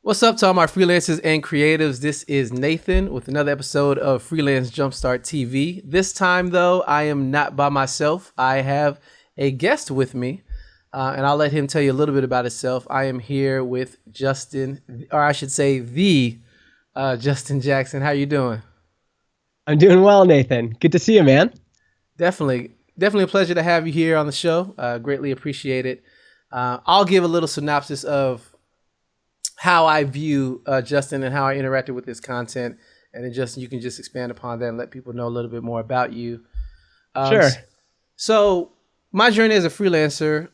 What's up to all my freelancers and creatives? This is Nathan with another episode of Freelance Jumpstart TV. This time, though, I am not by myself. I have a guest with me, and I'll let him tell you a little bit about himself. I am here with Justin, or I should say the Justin Jackson. How you doing? I'm doing well, Nathan. Good to see you, man. Definitely a pleasure to have you here on the show. Greatly appreciate it. I'll give a little synopsis of how I view Justin and how I interacted with his content, and then Justin, you can just expand upon that and let people know a little bit more about you. Sure. So my journey as a freelancer,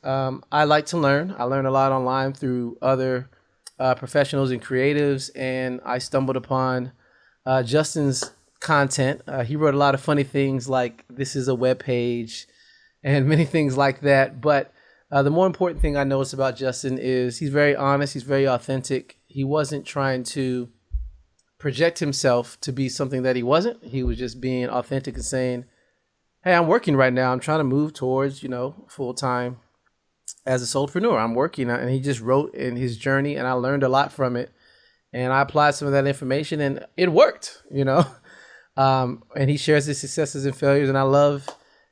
I like to learn. I learn a lot online through other professionals and creatives, and I stumbled upon Justin's content. He wrote a lot of funny things like this is a web page and many things like that, but the more important thing I noticed about Justin is he's very honest. He's very authentic. He wasn't trying to project himself to be something that he wasn't. He was just being authentic and saying, hey, I'm working right now. I'm trying to move towards, full-time as a solopreneur. I'm working. And he just wrote in his journey, and I learned a lot from it. And I applied some of that information, and it worked, And he shares his successes and failures, and I love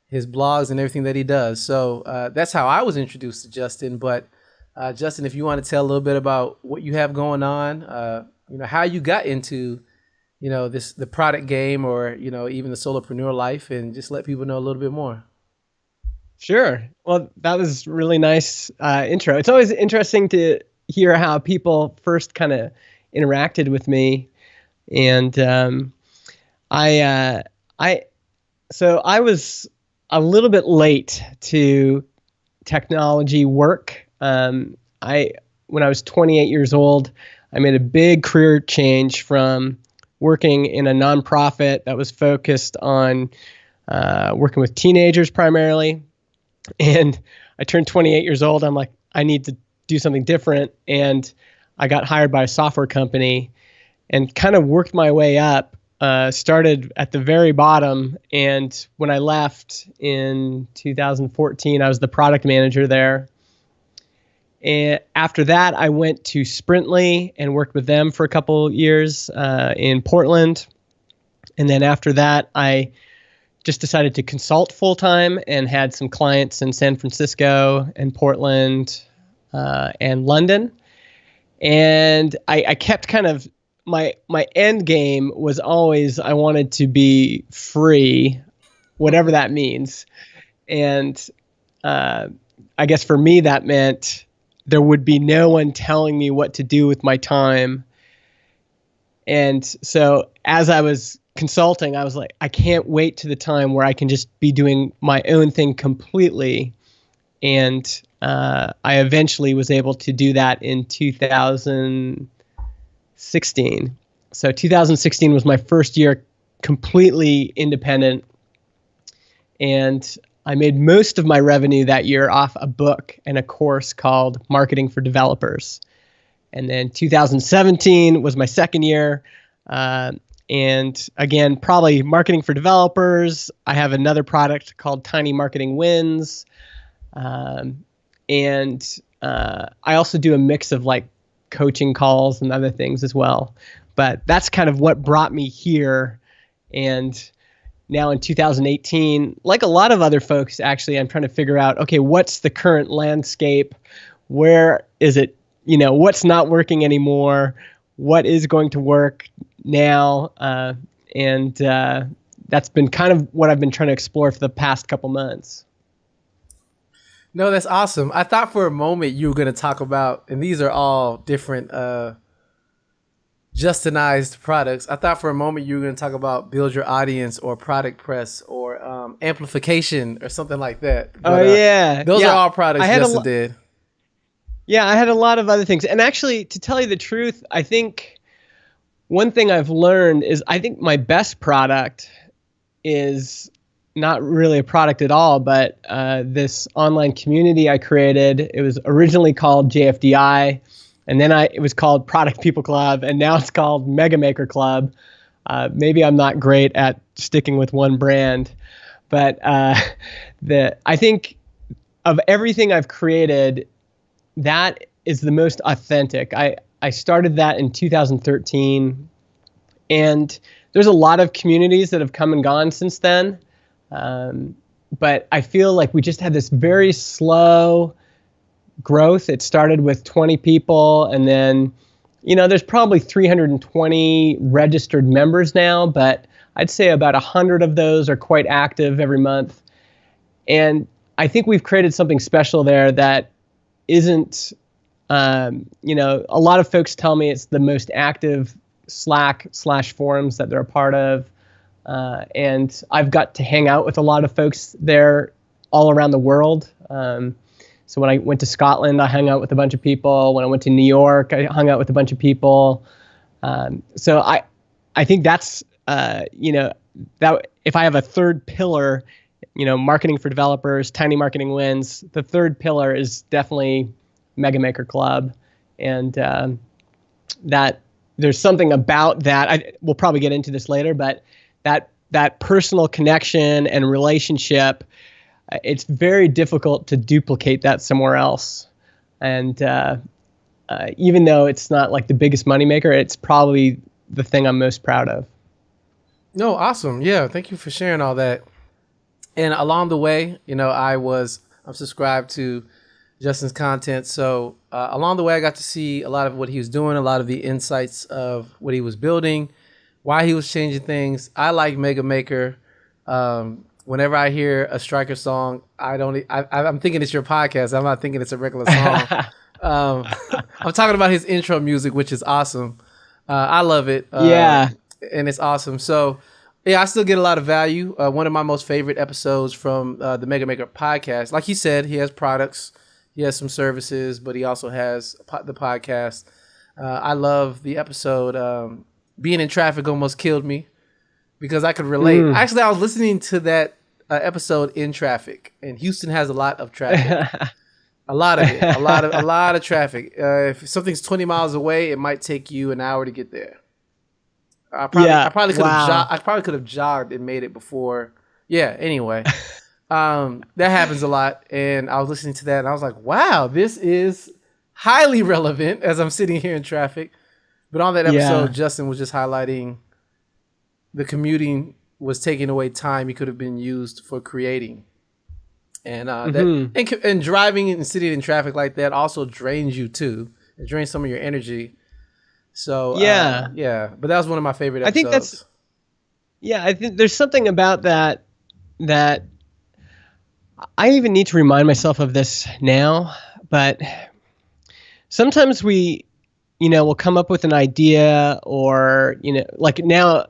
his blogs and everything that he does. So that's how I was introduced to Justin. But Justin, if you want to tell a little bit about what you have going on, how you got into, the product game or, even the solopreneur life, and just let people know a little bit more. Sure. Well, that was really nice intro. It's always interesting to hear how people first kind of interacted with me. And I was a little bit late to technology work. When I was 28 years old, I made a big career change from working in a nonprofit that was focused on working with teenagers primarily. And I turned 28 years old. I'm like, I need to do something different. And I got hired by a software company and kind of worked my way up. Started at the very bottom, and when I left in 2014, I was the product manager there. And after that, I went to Sprintly and worked with them for a couple years in Portland. And then after that, I just decided to consult full-time and had some clients in San Francisco and Portland and London. And I kept kind of my end game was always I wanted to be free, whatever that means. And I guess for me that meant there would be no one telling me what to do with my time. And so as I was consulting, I was like, I can't wait to the time where I can just be doing my own thing completely. And I eventually was able to do that in 2016. So 2016 was my first year completely independent. And I made most of my revenue that year off a book and a course called Marketing for Developers. And then 2017 was my second year. And again, probably marketing for developers. I have another product called Tiny Marketing Wins. And I also do a mix of like coaching calls and other things as well. But that's kind of what brought me here. And now in 2018, like a lot of other folks, actually, I'm trying to figure out, okay, what's the current landscape? Where is it, what's not working anymore? What is going to work now? And that's been kind of what I've been trying to explore for the past couple months. No, that's awesome. I thought for a moment you were going to talk about, and these are all different Justinized products. I thought for a moment you were going to talk about build your audience or product press or amplification or something like that. But, yeah. Those are all products Justin did. Yeah, I had a lot of other things. And actually, to tell you the truth, I think one thing I've learned is I think my best product is not really a product at all, but this online community I created. It was originally called JFDI, and then it was called Product People Club, and now it's called Mega Maker Club. Maybe I'm not great at sticking with one brand, but I think of everything I've created, that is the most authentic. I I started that in 2013, and there's a lot of communities that have come and gone since then. But I feel like we just had this very slow growth. It started with 20 people, and then, there's probably 320 registered members now, but I'd say about 100 of those are quite active every month. And I think we've created something special there that isn't, a lot of folks tell me it's the most active Slack/forums that they're a part of. And I've got to hang out with a lot of folks there all around the world. So when I went to Scotland, I hung out with a bunch of people. When I went to New York, I hung out with a bunch of people. So I think that's, that if I have a third pillar, marketing for developers, tiny marketing wins, the third pillar is definitely Mega Maker Club. And that there's something about that. We'll probably get into this later, but that personal connection and relationship, it's very difficult to duplicate that somewhere else. And even though it's not like the biggest moneymaker, it's probably the thing I'm most proud of. No, awesome. Yeah, thank you for sharing all that. And along the way, I'm subscribed to Justin's content. So along the way, I got to see a lot of what he was doing, a lot of the insights of what he was building, why he was changing things. I like Mega Maker. Whenever I hear a Striker song, I'm thinking it's your podcast. I'm not thinking it's a regular song. I'm talking about his intro music, which is awesome. I love it. Yeah. And it's awesome. So, yeah, I still get a lot of value. One of my most favorite episodes from the Mega Maker podcast. Like he said, he has products. He has some services, but he also has the podcast. I love the episode, Being in Traffic Almost Killed Me, because I could relate. Actually, I was listening to that episode in traffic, and Houston has a lot of traffic. A lot of it. A lot of traffic. If something's 20 miles away, it might take you an hour to get there. I probably could have jogged and made it before. Yeah, anyway. That happens a lot, and I was listening to that, and I was like, wow, this is highly relevant as I'm sitting here in traffic. But on that episode, Justin was just highlighting the commuting was taking away time he could have been used for creating. And and driving and sitting in traffic like that also drains you too. It drains some of your energy. So but that was one of my favorite episodes. I think there's something about that I even need to remind myself of this now, but sometimes we, we'll come up with an idea, or, like now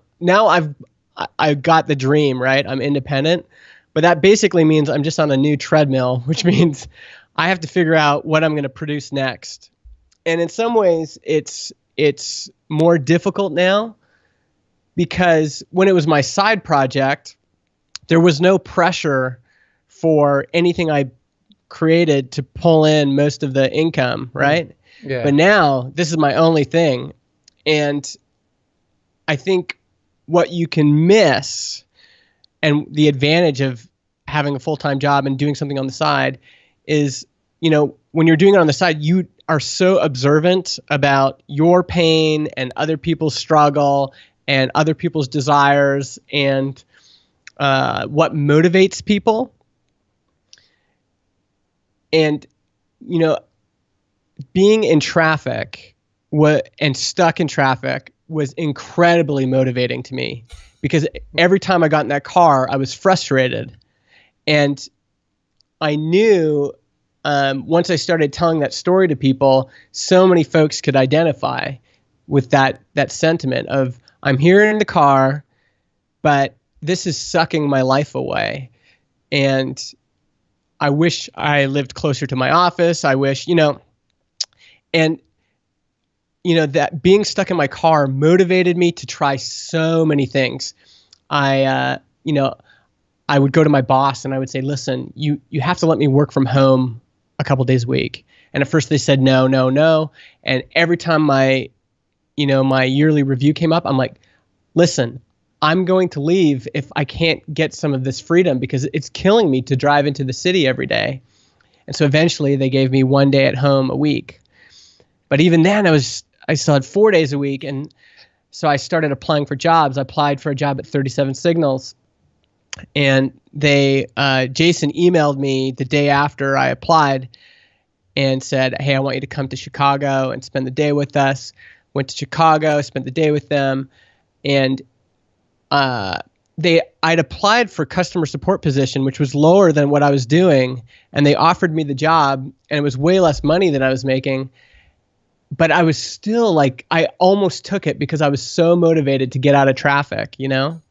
I've got the dream, right? I'm independent, but that basically means I'm just on a new treadmill, which means I have to figure out what I'm going to produce next. And in some ways it's more difficult now, because when it was my side project, there was no pressure for anything I created to pull in most of the income, right? Yeah. But now this is my only thing. And I think what you can miss, and the advantage of having a full-time job and doing something on the side, is, when you're doing it on the side, you are so observant about your pain and other people's struggle and other people's desires and what motivates people. And, being in traffic and stuck in traffic was incredibly motivating to me, because every time I got in that car, I was frustrated. And I knew once I started telling that story to people, so many folks could identify with that sentiment of, I'm here in the car, but this is sucking my life away. And I wish I lived closer to my office. I wish, and, that being stuck in my car motivated me to try so many things. I would go to my boss and I would say, listen, you have to let me work from home a couple days a week. And at first they said, no. And every time my yearly review came up, I'm like, listen, I'm going to leave if I can't get some of this freedom, because it's killing me to drive into the city every day. And so eventually they gave me one day at home a week. But even then I was I still had 4 days a week. And so I started applying for jobs. I applied for a job at 37 Signals, and Jason emailed me the day after I applied and said, hey, I want you to come to Chicago and spend the day with us. Went to Chicago, spent the day with them. And I'd applied for customer support position, which was lower than what I was doing. And they offered me the job, and it was way less money than I was making. But I was still like, I almost took it because I was so motivated to get out of traffic, you know?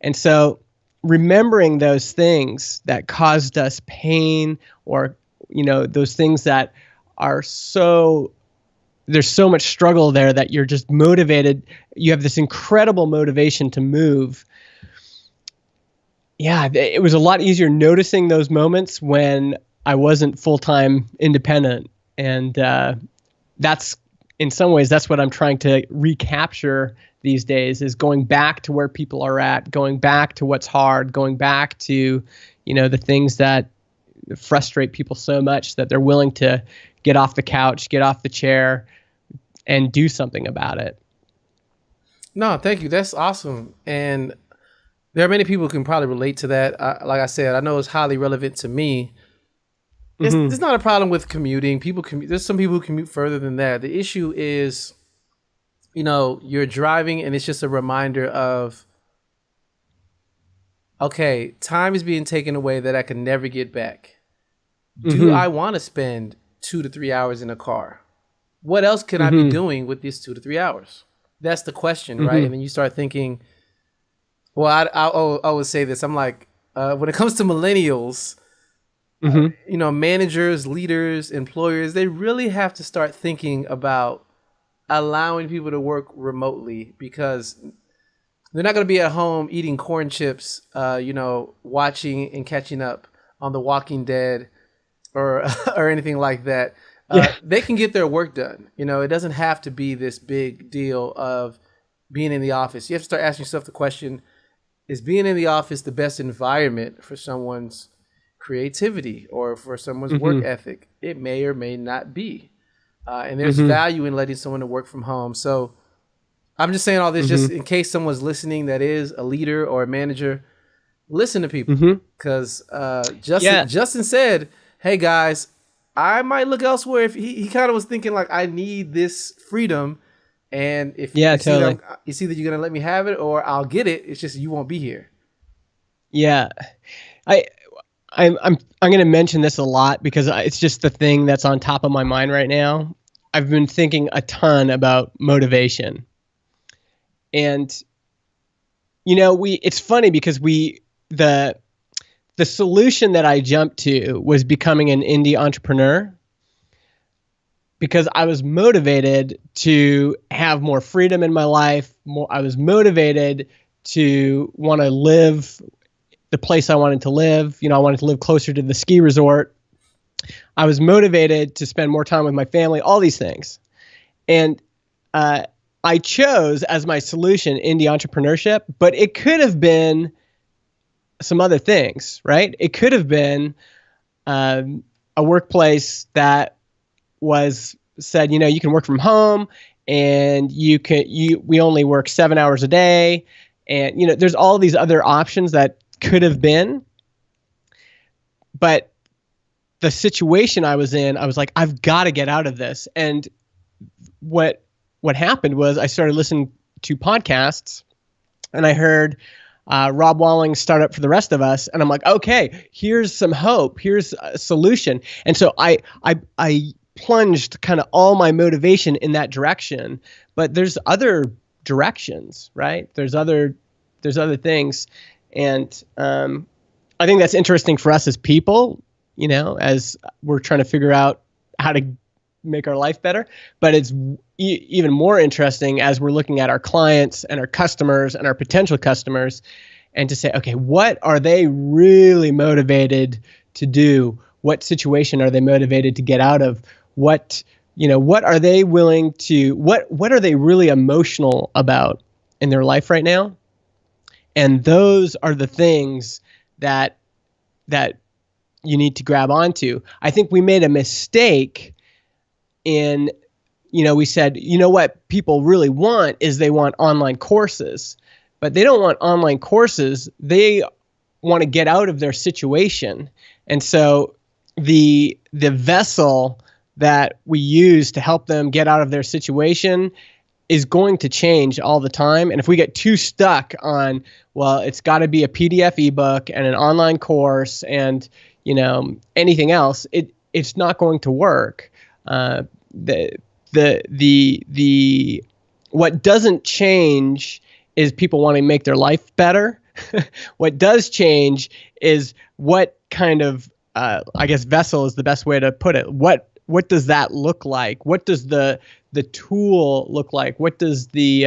And so remembering those things that caused us pain, or, you know, those things that are there's so much struggle there that you're just motivated. You have this incredible motivation to move. Yeah, it was a lot easier noticing those moments when I wasn't full-time independent. And that's, in some ways, that's what I'm trying to recapture these days, is going back to where people are at, going back to what's hard, going back to, you know, the things that frustrate people so much that they're willing to get off the couch, get off the chair, and do something about it. No, thank you. That's awesome. And there are many people who can probably relate to that. Like I said, I know it's highly relevant to me. It's not a problem with commuting. People commute. There's some people who commute further than that. The issue is, you know, you're driving and it's just a reminder of, okay, time is being taken away that I can never get back. Do I want to spend 2 to 3 hours in a car? What else can I be doing with these 2 to 3 hours? That's the question, right? And then you start thinking, well, I always say this. I'm like, when it comes to millennials, you know, managers, leaders, employers, they really have to start thinking about allowing people to work remotely, because they're not going to be at home eating corn chips, you know, watching and catching up on The Walking Dead or anything like that. They can get their work done. You know, it doesn't have to be this big deal of being in the office. You have to start asking yourself the question, is being in the office the best environment for someone's creativity or for someone's work ethic? It may or may not be. And there's value in letting someone to work from home. So I'm just saying all this just in case someone's listening that is a leader or a manager. Listen to people, because Justin said, hey guys, I might look elsewhere. If he kind of was thinking like, I need this freedom, and if totally. It's either you're gonna let me have it or I'll get it. It's just you won't be here. Yeah, I'm going to mention this a lot because it's just the thing that's on top of my mind right now. I've been thinking a ton about motivation, and you know, it's funny because the solution that I jumped to was becoming an indie entrepreneur, because I was motivated to have more freedom in my life. I was motivated to want to live the place I wanted to live. You know, I wanted to live closer to the ski resort. I was motivated to spend more time with my family, all these things. And I chose as my solution indie entrepreneurship, but it could have been some other things, right? It could have been a workplace that said, you know, you can work from home and we only work 7 hours a day. And, you know, there's all these other options that could have been. But the situation I was in, I was like, I've got to get out of this. And what happened was I started listening to podcasts, and I heard Rob Walling's Startup for the Rest of Us. And I'm like, okay, here's some hope. Here's a solution. And so I plunged kind of all my motivation in that direction. But there's other directions, right? There's other things. And I think that's interesting for us as people, you know, as we're trying to figure out how to make our life better. But it's even more interesting as we're looking at our clients and our customers and our potential customers, and to say, okay, what are they really motivated to do? What situation are they motivated to get out of? What are they willing to, what are they really emotional about in their life right now? And those are the things that you need to grab onto. I think we made a mistake in we said, what people really want is they want online courses, but they don't want online courses. They want to get out of their situation. And so the vessel that we use to help them get out of their situation is going to change all the time. And if we get too stuck on, well, it's got to be a PDF ebook and an online course and, anything else, it's not going to work. What doesn't change is people wanting to make their life better. What does change is what kind of, vessel is the best way to put it. What does that look like? What does the tool look like? What does the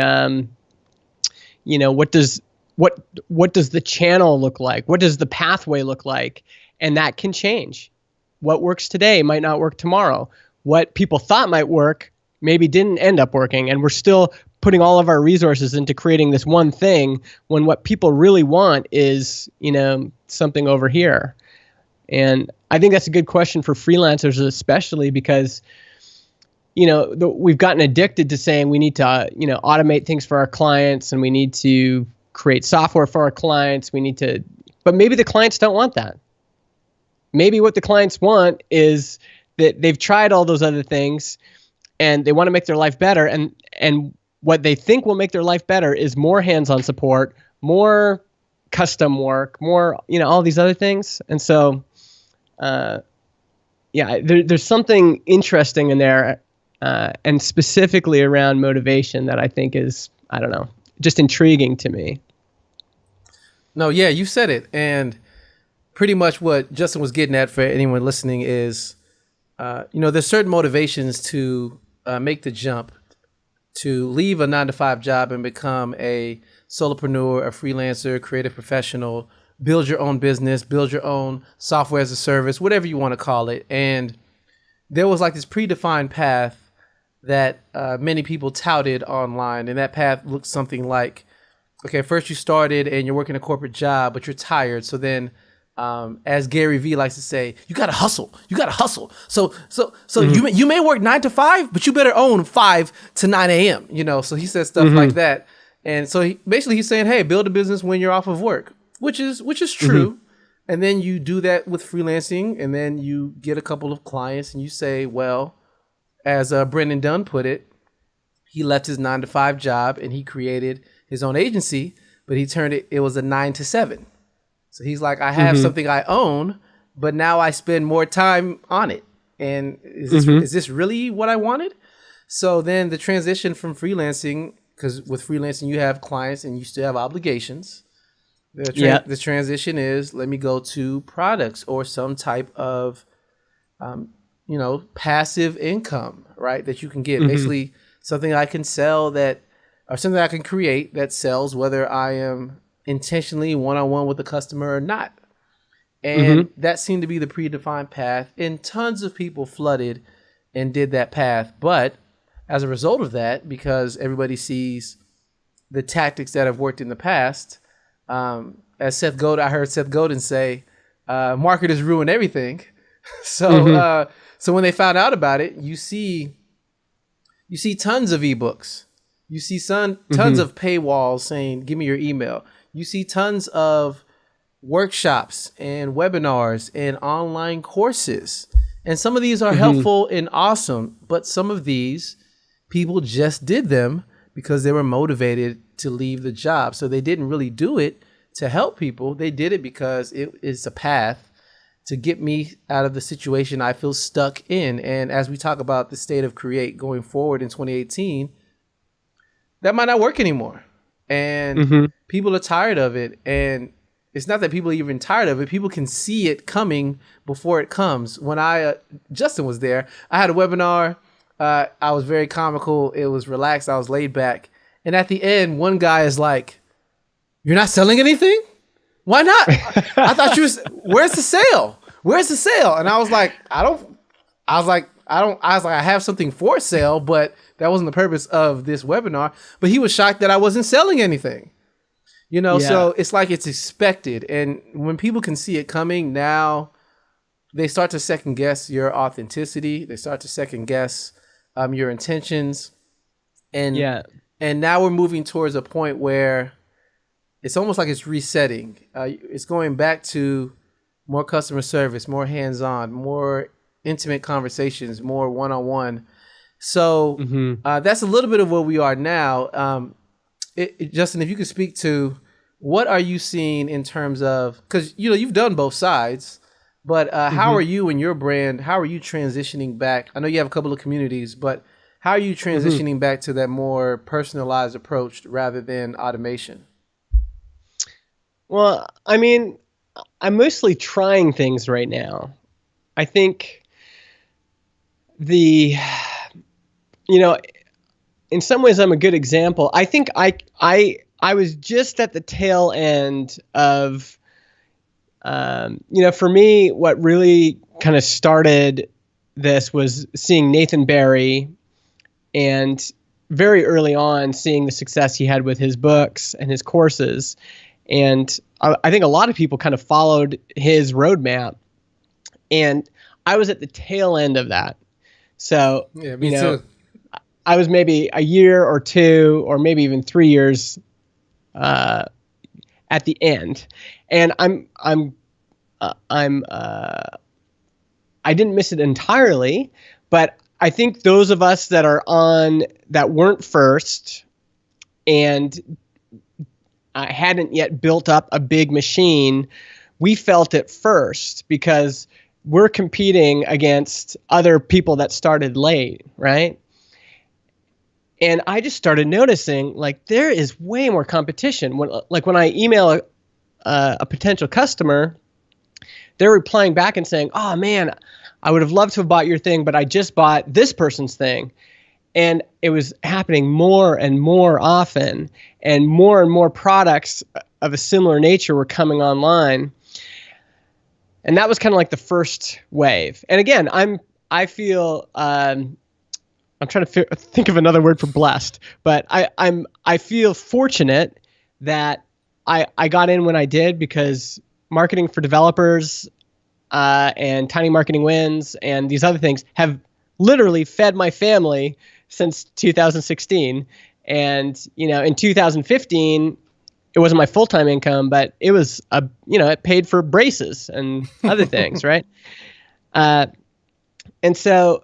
what does the channel look like? What does the pathway look like? And that can change. What works today might not work tomorrow. What people thought might work maybe didn't end up working, and we're still putting all of our resources into creating this one thing when what people really want is, something over here. And I think that's a good question for freelancers, especially because, we've gotten addicted to saying we need to, automate things for our clients and we need to create software for our clients. But maybe the clients don't want that. Maybe what the clients want is that they've tried all those other things and they want to make their life better. And what they think will make their life better is more hands-on support, more custom work, more, all these other things. And so, there's something interesting in there, and specifically around motivation that I think is, just intriguing to me. No, yeah, you said it. And pretty much what Justin was getting at for anyone listening is, there's certain motivations to make the jump, to leave a 9-to-5 job and become a solopreneur, a freelancer, creative professional, build your own business, build your own software as a service, whatever you want to call it. And there was like this predefined path that many people touted online. And that path looked something like, okay, first you started and you're working a corporate job, but you're tired. So then, as Gary Vee likes to say, you got to hustle. You got to hustle. So mm-hmm. you may work 9 to 5, but you better own 5 to 9 a.m. So he says stuff mm-hmm. like that. And so he's saying, hey, build a business when you're off of work, which is true. Mm-hmm. And then you do that with freelancing, and then you get a couple of clients and you say, well, as Brendan Dunn put it, he left his 9 to 5 job and he created his own agency, but he turned it was a 9 to 7. So he's like, I have mm-hmm. something I own, but now I spend more time on it. And is this really what I wanted? So then the transition from freelancing, because with freelancing, you have clients and you still have obligations. The transition is, let me go to products or some type of, passive income, right? That you can get. Mm-hmm. Basically something I can sell or something I can create that sells, whether I am intentionally one-on-one with the customer or not. And that seemed to be the predefined path, and tons of people flooded and did that path. But as a result of that, because everybody sees the tactics that have worked in the past, as I heard Seth Godin say, marketers ruin everything. So so when they found out about it, you see tons of ebooks. You see tons of paywalls saying, give me your email. You see tons of workshops and webinars and online courses. And some of these are helpful and awesome, but some of these people just did them because they were motivated to leave the job. So they didn't really do it to help people. They did it because it is a path to get me out of the situation I feel stuck in. And as we talk about the state of Create going forward in 2018, that might not work anymore. And people are tired of it. And it's not that people are even tired of it. People can see it coming before it comes. When Justin was there, I had a webinar. I was very comical. It was relaxed. I was laid back. And at the end, one guy is like, you're not selling anything? Why not? I thought where's the sale? Where's the sale? And I was like, I have something for sale, but that wasn't the purpose of this webinar. But he was shocked that I wasn't selling anything. So it's like it's expected. And when people can see it coming, now they start to second guess your authenticity. They start to second guess your intentions, and Yeah. and now we're moving towards a point where it's almost like it's resetting. It's going back to more customer service, more hands-on, more intimate conversations, more one-on-one. So that's a little bit of where we are now. Justin, if you could speak to what are you seeing in terms of, because you've done both sides, but how are you and your brand? How are you transitioning back? I know you have a couple of communities, but how are you transitioning back to that more personalized approach rather than automation? Well, I mean, I'm mostly trying things right now. I think in some ways I'm a good example. I think I was just at the tail end of, for me, what really kind of started this was seeing Nathan Barry, and very early on seeing the success he had with his books and his courses. And I think a lot of people kind of followed his roadmap, and I was at the tail end of that. So, yeah, me too. I was maybe a year or two, or maybe even 3 years at the end, and I didn't miss it entirely, but I think those of us that weren't first and hadn't yet built up a big machine, we felt it first because we're competing against other people that started late, right? And I just started noticing, like, there is way more competition. When I email a potential customer, they're replying back and saying, "Oh man, I would have loved to have bought your thing, but I just bought this person's thing." And it was happening more and more often, and more products of a similar nature were coming online. And that was kind of like the first wave. And again, I feel I'm trying to think of another word for blessed, but I feel fortunate that I got in when I did, because marketing for developers and Tiny Marketing Wins and these other things have literally fed my family since 2016. And, in 2015, it wasn't my full-time income, but it was, it paid for braces and other things, right? And so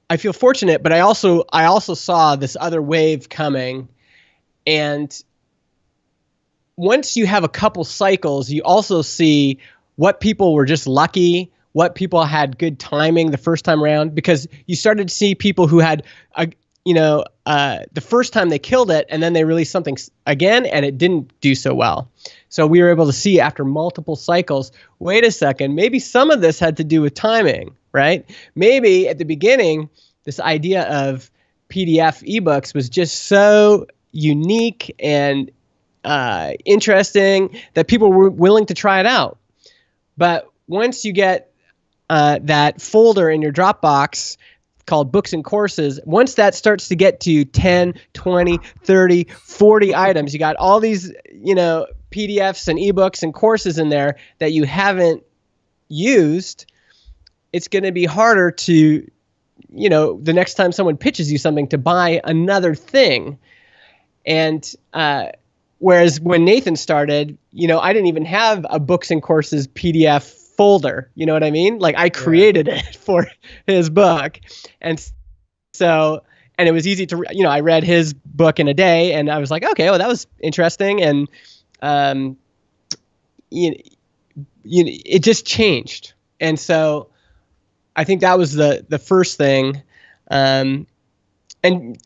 I feel fortunate, but I also saw this other wave coming. And once you have a couple cycles, you also see what people were just lucky, what people had good timing the first time around, because you started to see people who had, the first time they killed it, and then they released something again, and it didn't do so well. So we were able to see after multiple cycles, wait a second, maybe some of this had to do with timing, right? Maybe at the beginning, this idea of PDF ebooks was just so unique and interesting that people were willing to try it out. But once you get that folder in your Dropbox called Books and Courses, once that starts to get to 10, 20, 30, 40 items, you got all these, PDFs and ebooks and courses in there that you haven't used. It's going to be harder to, the next time someone pitches you something, to buy another thing. And whereas when Nathan started, I didn't even have a Books and Courses PDF folder. You know what I mean? Like, I created it for his book. And so, and it was easy to, I read his book in a day, and I was like, okay, well, that was interesting. And, it just changed. And so I think that was the first thing. And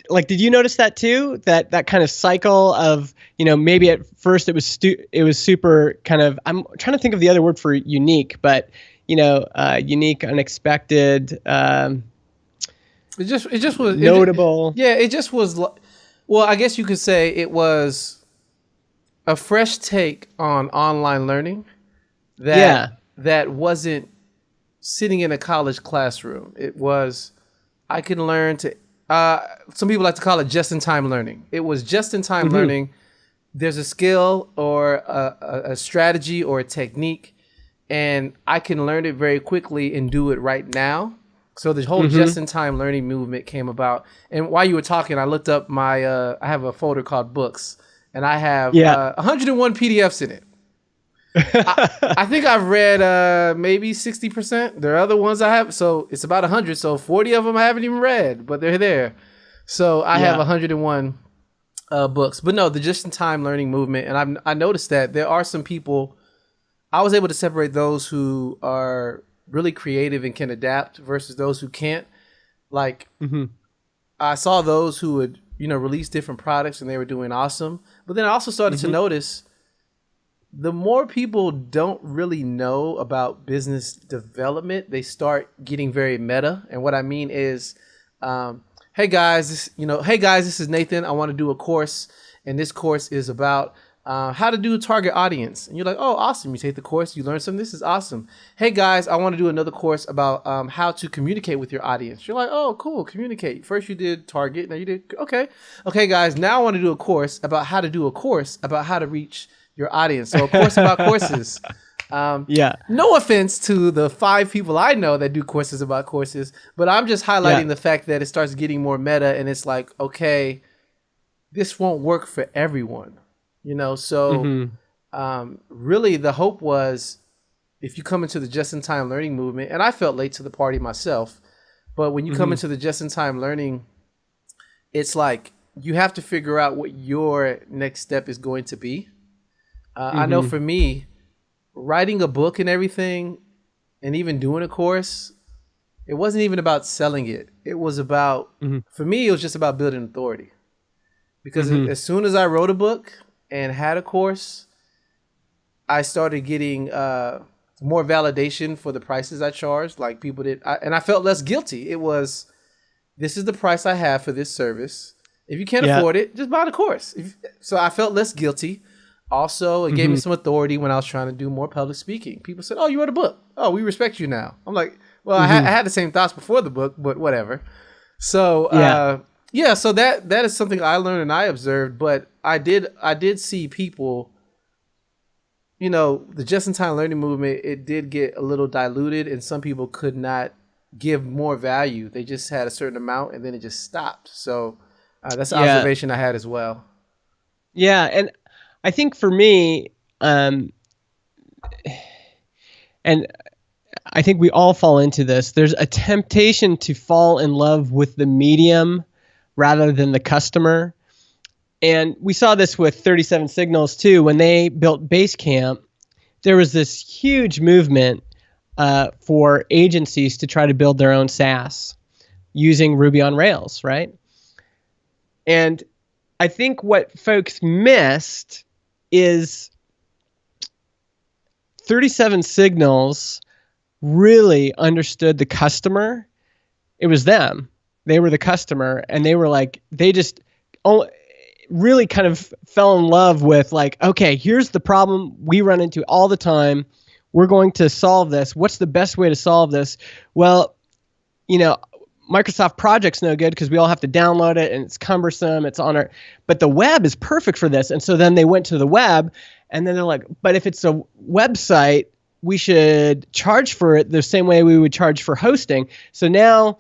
like, did you notice that too? That kind of cycle of, maybe at first it was super kind of, I'm trying to think of the other word for unique, but unique, unexpected. It just was notable. It just was. Well, I guess you could say it was a fresh take on online learning that wasn't sitting in a college classroom. It was, I can learn to. Some people like to call it just-in-time learning. It was just-in-time learning. There's a skill or a strategy or a technique, and I can learn it very quickly and do it right now. So the whole just-in-time learning movement came about. And while you were talking, I looked up I have a folder called books, and I have 101 PDFs in it. I think I've read maybe 60%. There are other ones I have. So it's about 100. So 40 of them I haven't even read, but they're there. So I have 101 books. But no, the just-in-time learning movement. And I noticed that there are some people, I was able to separate those who are really creative and can adapt versus those who can't. Like, I saw those who would, release different products and they were doing awesome. But then I also started to notice the more people don't really know about business development, they start getting very meta. And what I mean is, hey guys, this is Nathan. I want to do a course, and this course is about how to do a target audience. And you're like, oh, awesome. You take the course, you learn something. This is awesome. Hey guys, I want to do another course about how to communicate with your audience. You're like, oh, cool. Communicate. First you did target. Now you did, okay. Okay guys, now I want to do a course about how to do a course about how to reach your audience. So a course about courses. No offense to the 5 people I know that do courses about courses, but I'm just highlighting the fact that it starts getting more meta, and it's like, okay, this won't work for everyone, So really the hope was, if you come into the just-in-time learning movement, and I felt late to the party myself, but when you come into the just-in-time learning, it's like you have to figure out what your next step is going to be. I know for me, writing a book and everything, and even doing a course, it wasn't even about selling it. It was about, for me, it was just about building authority. Because as soon as I wrote a book and had a course, I started getting more validation for the prices I charged. Like people did, and I felt less guilty. It was, this is the price I have for this service. If you can't afford it, just buy the course. So I felt less guilty. Also, it gave me some authority when I was trying to do more public speaking. People said, oh, you wrote a book. Oh, we respect you now. I'm like, well, I had the same thoughts before the book, but whatever. So, so that is something I learned and I observed. But I did see people, the just-in-time learning movement, it did get a little diluted, and some people could not give more value. They just had a certain amount, and then it just stopped. So that's an observation I had as well. Yeah, and I think for me, and I think we all fall into this, there's a temptation to fall in love with the medium rather than the customer. And we saw this with 37 Signals too. When they built Basecamp, there was this huge movement for agencies to try to build their own SaaS using Ruby on Rails, right? And I think what folks missed is 37 Signals really understood the customer. It was them. They were the customer, and they were like, they just really kind of fell in love with like, okay, here's the problem we run into all the time. We're going to solve this. What's the best way to solve this? Well, Microsoft Project's no good because we all have to download it and it's cumbersome. It's on our, but the web is perfect for this. And so then they went to the web, and then they're like, but if it's a website, we should charge for it the same way we would charge for hosting. So now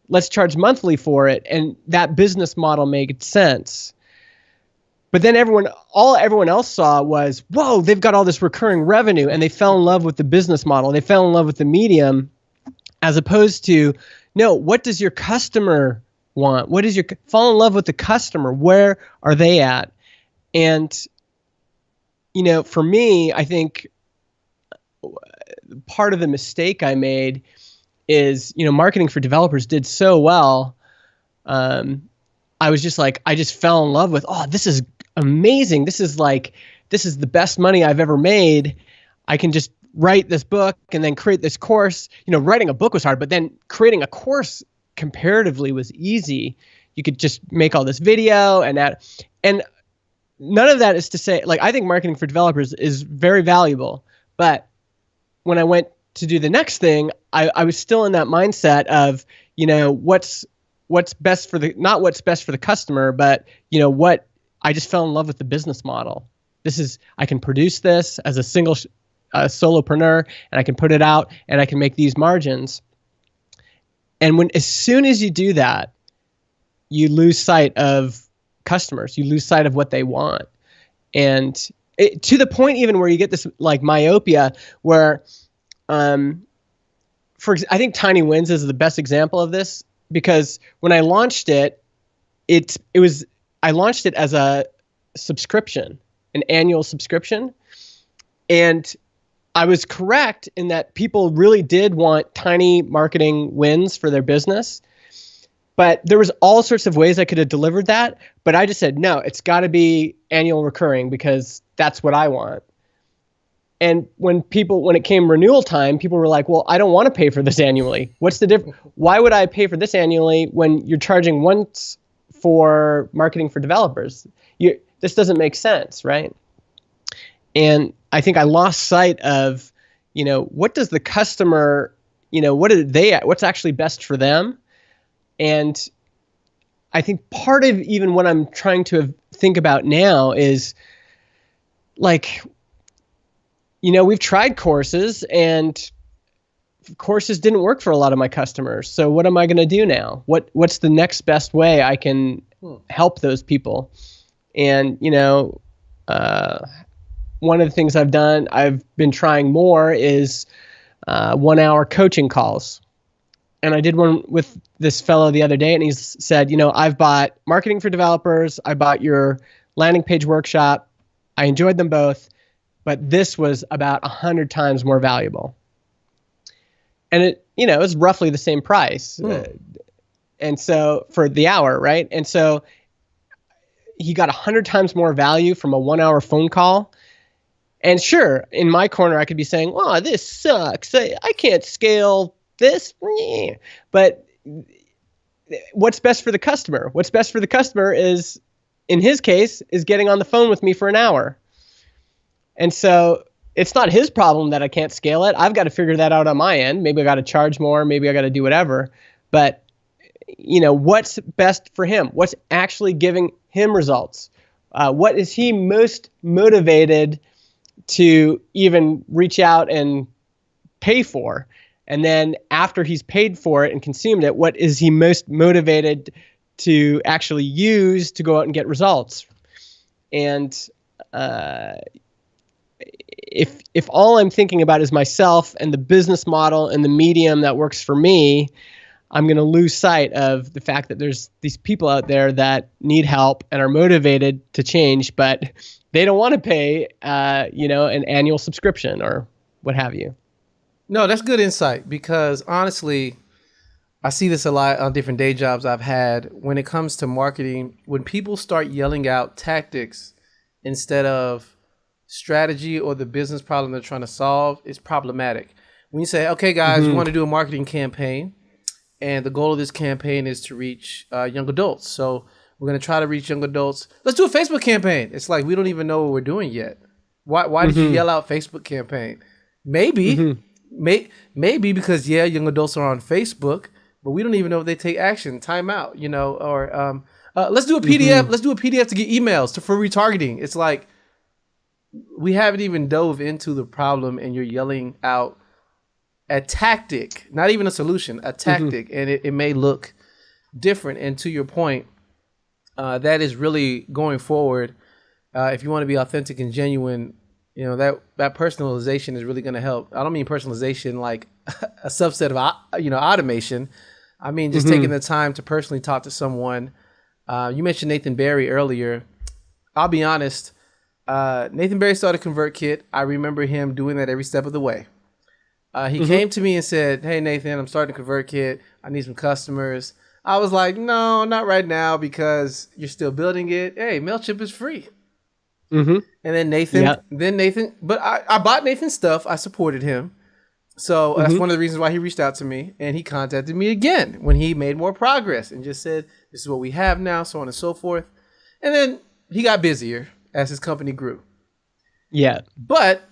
let's charge monthly for it. And that business model made sense. But then everyone else saw was, whoa, they've got all this recurring revenue, and they fell in love with the business model. They fell in love with the medium, as opposed to, no, what does your customer want? Fall in love with the customer. Where are they at? And, for me, I think part of the mistake I made is, marketing for developers did so well. I was just like, I just fell in love with, oh, this is amazing. This is the best money I've ever made. I can just write this book and then create this course. Writing a book was hard, but then creating a course comparatively was easy. You could just make all this video and that. And none of that is to say, like, I think marketing for developers is very valuable. But when I went to do the next thing, I was still in that mindset of, what's best for not what's best for the customer, but, I just fell in love with the business model. I can produce this as a single solopreneur, and I can put it out and I can make these margins. And as soon as you do that, you lose sight of customers. You lose sight of what they want. And to the point even where you get this like myopia where, I think Tiny Wins is the best example of this, because when I launched it, I launched it as a subscription, an annual subscription. And I was correct in that people really did want tiny marketing wins for their business. But there was all sorts of ways I could have delivered that. But I just said, no, it's got to be annual recurring because that's what I want. And when it came renewal time, people were like, well, I don't want to pay for this annually. What's the difference? Why would I pay for this annually when you're charging once for marketing for developers? This doesn't make sense, right? And I think I lost sight of, what does the customer, what's actually best for them? And I think part of even what I'm trying to think about now is like, we've tried courses and courses didn't work for a lot of my customers. So what am I going to do now? What's the next best way I can help those people? And, one of the things I've been trying more is 1 hour coaching calls. And I did one with this fellow the other day, and he said, I've bought Marketing for Developers. I bought your landing page workshop. I enjoyed them both, but this was about 100 times more valuable. And it was roughly the same price. And so for the hour, right? And so he got 100 times more value from a 1 hour phone call. And sure, in my corner, I could be saying, oh, this sucks. I can't scale this. But what's best for the customer? What's best for the customer is, in his case, is getting on the phone with me for an hour. And so it's not his problem that I can't scale it. I've got to figure that out on my end. Maybe I got to charge more. Maybe I got to do whatever. But, what's best for him? What's actually giving him results? What is he most motivated to even reach out and pay for? And then after he's paid for it and consumed it, what is he most motivated to actually use to go out and get results? And if all I'm thinking about is myself and the business model and the medium that works for me, I'm going to lose sight of the fact that there's these people out there that need help and are motivated to change, but they don't want to pay, an annual subscription or what have you. No, that's good insight, because honestly, I see this a lot on different day jobs I've had. When it comes to marketing, when people start yelling out tactics instead of strategy or the business problem they're trying to solve, it's problematic. When you say, okay, guys, we want to do a marketing campaign, and the goal of this campaign is to reach young adults. So we're going to try to reach young adults. Let's do a Facebook campaign. It's like, we don't even know what we're doing yet. Why did you yell out Facebook campaign? Maybe because, young adults are on Facebook, but we don't even know if they take action, time out, or let's do a PDF. Let's do a PDF to get emails for retargeting. It's like, we haven't even dove into the problem, and you're yelling out a tactic, not even a solution, a tactic, and it may look different. And to your point, that is really going forward. If you want to be authentic and genuine, that personalization is really going to help. I don't mean personalization like a subset of automation. I mean just taking the time to personally talk to someone. You mentioned Nathan Barry earlier. I'll be honest. Nathan Barry started ConvertKit. I remember him doing that every step of the way. He came to me and said, hey, Nathan, I'm starting ConvertKit. I need some customers. I was like, no, not right now, because you're still building it. Hey, MailChimp is free. And then Nathan, but I bought Nathan's stuff. I supported him. So that's one of the reasons why he reached out to me, and he contacted me again when he made more progress and just said, this is what we have now, so on and so forth. And then he got busier as his company grew. Yeah. But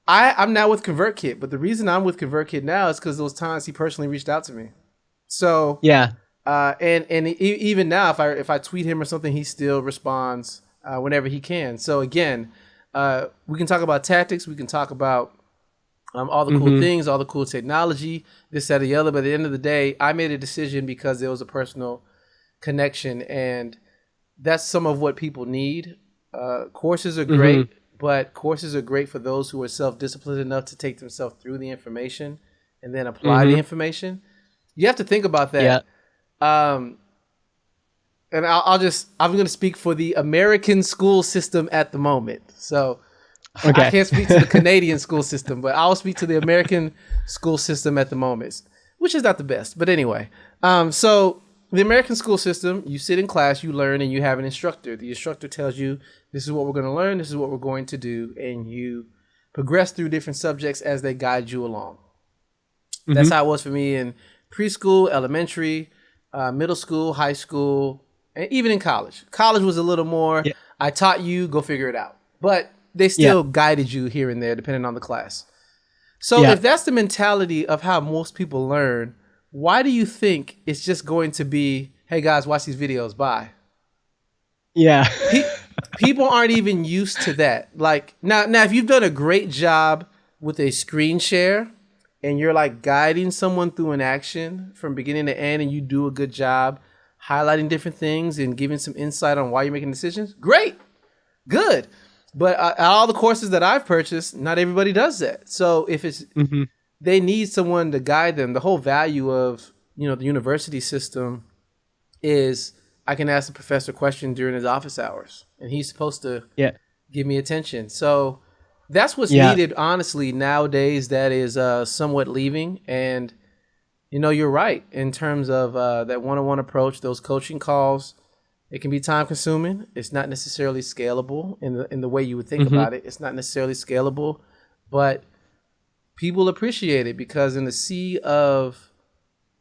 I'm now with ConvertKit. But the reason I'm with ConvertKit now is because those times he personally reached out to me. So and even now, if I tweet him or something, he still responds whenever he can. So again, we can talk about tactics. We can talk about all the cool things, all the cool technology, this, that, or the other. But at the end of the day, I made a decision because there was a personal connection, and that's some of what people need. Courses are great, but courses are great for those who are self-disciplined enough to take themselves through the information and then apply the information. You have to think about that. Yeah. And I'm going to speak for the American school system at the moment. So I can't speak to the Canadian school system, but I'll speak to the American school system at the moment, which is not the best. But anyway, so the American school system, you sit in class, you learn, and you have an instructor. The instructor tells you, this is what we're going to learn, this is what we're going to do, and you progress through different subjects as they guide you along. That's how it was for me in preschool, elementary, middle school, high school, and even in college. College was a little more, I taught you, go figure it out. But they still guided you here and there, depending on the class. So if that's the mentality of how most people learn, why do you think it's just going to be, hey guys, watch these videos, bye? Yeah. People aren't even used to that. Like now, if you've done a great job with a screen share and you're like guiding someone through an action from beginning to end, and you do a good job highlighting different things and giving some insight on why you're making decisions, great, good. But all the courses that I've purchased, not everybody does that. So if it's, they need someone to guide them. The whole value of, the university system is I can ask the professor a question during his office hours, and he's supposed to give me attention. So that's what's needed, honestly, nowadays. That is somewhat leaving. And, you're right in terms of that one-on-one approach, those coaching calls. It can be time consuming. It's not necessarily scalable in the way you would think about it. It's not necessarily scalable, but people appreciate it because in the sea of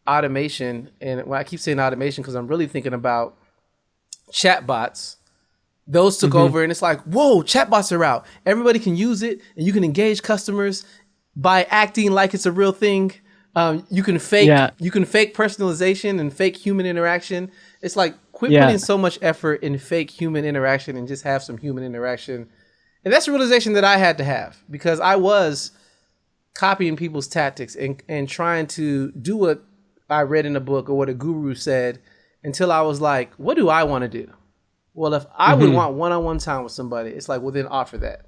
automation, and when I keep saying automation because I'm really thinking about chatbots, those took over, and it's like, whoa, chatbots are out. Everybody can use it, and you can engage customers by acting like it's a real thing. You can fake personalization and fake human interaction. It's like, quit putting so much effort in fake human interaction and just have some human interaction. And that's a realization that I had to have because I was copying people's tactics and trying to do what I read in a book or what a guru said until I was like, what do I want to do? Well, if I would want one-on-one time with somebody, it's like, well, then offer that.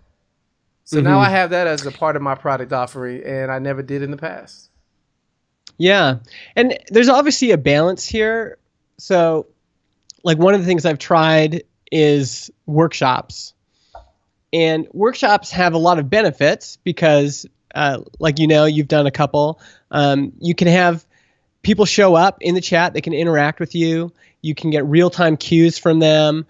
So now I have that as a part of my product offering, and I never did in the past. Yeah. And there's obviously a balance here. So like one of the things I've tried is workshops, and workshops have a lot of benefits because you've done a couple. You can have people show up in the chat. They can interact with you. You can get real-time cues from them.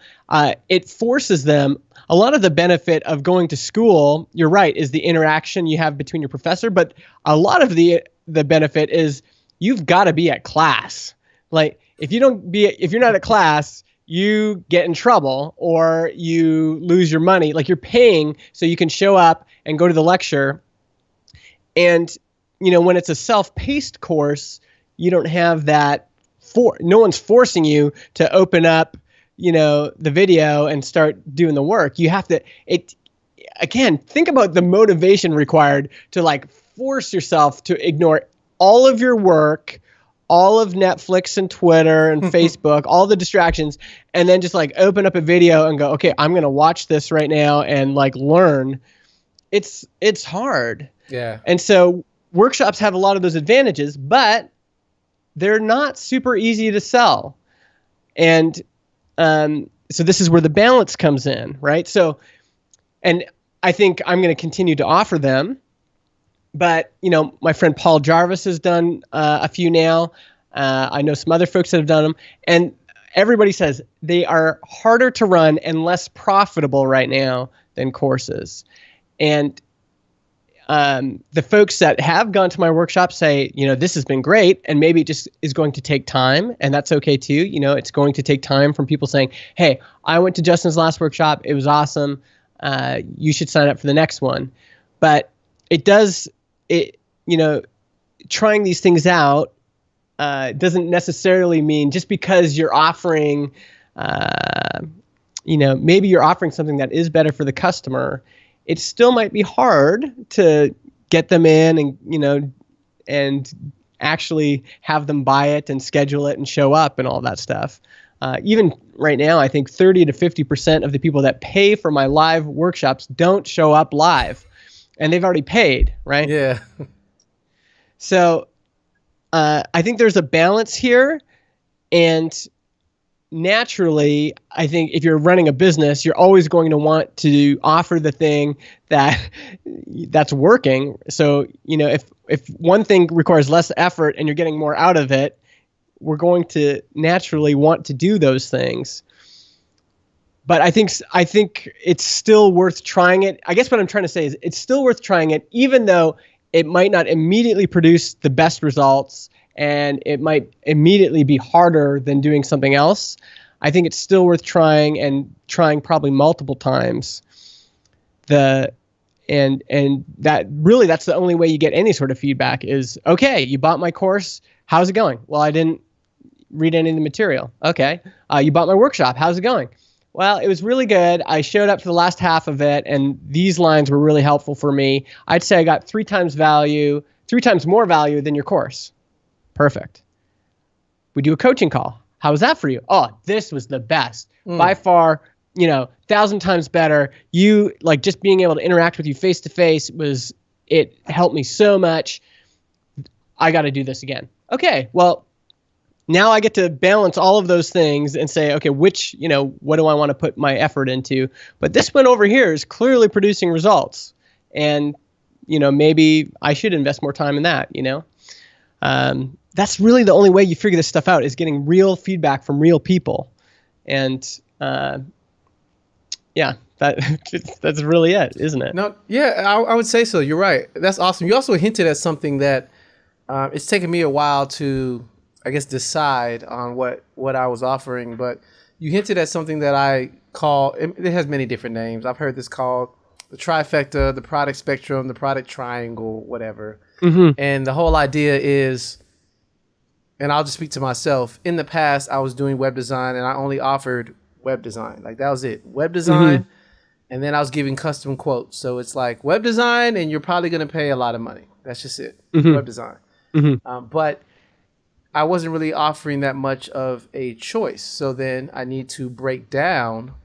It forces them. A lot of the benefit of going to school, you're right, is the interaction you have between your professor. But a lot of the benefit is you've got to be at class. Like if you're not at class, you get in trouble or you lose your money. Like you're paying so you can show up and go to the lecture. And, when it's a self-paced course, you don't have that. No one's forcing you to open up, the video and start doing the work. You have to, again, think about the motivation required to like force yourself to ignore all of your work, all of Netflix and Twitter and Facebook, all the distractions, and then just like open up a video and go, okay, I'm going to watch this right now and like learn. It's hard. Yeah. And so workshops have a lot of those advantages, but they're not super easy to sell. And so this is where the balance comes in, right? So, and I think I'm going to continue to offer them. But, my friend Paul Jarvis has done a few now. I know some other folks that have done them. And everybody says they are harder to run and less profitable right now than courses. And the folks that have gone to my workshop say, this has been great, and maybe it just is going to take time, and that's okay too. It's going to take time from people saying, hey, I went to Justin's last workshop. It was awesome. You should sign up for the next one. But trying these things out doesn't necessarily mean just because you're offering, maybe you're offering something that is better for the customer, it still might be hard to get them in and actually have them buy it and schedule it and show up and all that stuff. Even right now, I think 30 to 50% of the people that pay for my live workshops don't show up live, and they've already paid, right? Yeah. So I think there's a balance here, and naturally, I think if you're running a business, you're always going to want to offer the thing that's working. So, if one thing requires less effort and you're getting more out of it, we're going to naturally want to do those things. But I think it's still worth trying it. I guess what I'm trying to say is it's still worth trying it, even though it might not immediately produce the best results and it might immediately be harder than doing something else. I think it's still worth trying, and trying probably multiple times. And that's the only way you get any sort of feedback is, okay, you bought my course. How's it going? Well, I didn't read any of the material. Okay. You bought my workshop. How's it going? Well, it was really good. I showed up for the last half of it, and these lines were really helpful for me. I'd say I got 3 times more value than your course. Perfect. We do a coaching call. How was that for you? Oh, this was the best. By far, 1,000 times better. You just being able to interact with you face to face it helped me so much. I got to do this again. Okay. Well, now I get to balance all of those things and say, okay, what do I want to put my effort into? But this one over here is clearly producing results. And, maybe I should invest more time in that, That's really the only way you figure this stuff out, is getting real feedback from real people. And, that's really it, isn't it? No, yeah, I would say so. You're right. That's awesome. You also hinted at something that it's taken me a while to, I guess, decide on what I was offering. But you hinted at something that I call, it has many different names. I've heard this called the trifecta, the product spectrum, the product triangle, whatever. Mm-hmm. And the whole idea is, and I'll just speak to myself, in the past, I was doing web design and I only offered web design. That was it. Web design. Mm-hmm. And then I was giving custom quotes. So it's like web design, and you're probably going to pay a lot of money. That's just it. Mm-hmm. Web design. Mm-hmm. But I wasn't really offering that much of a choice. So then I need to break down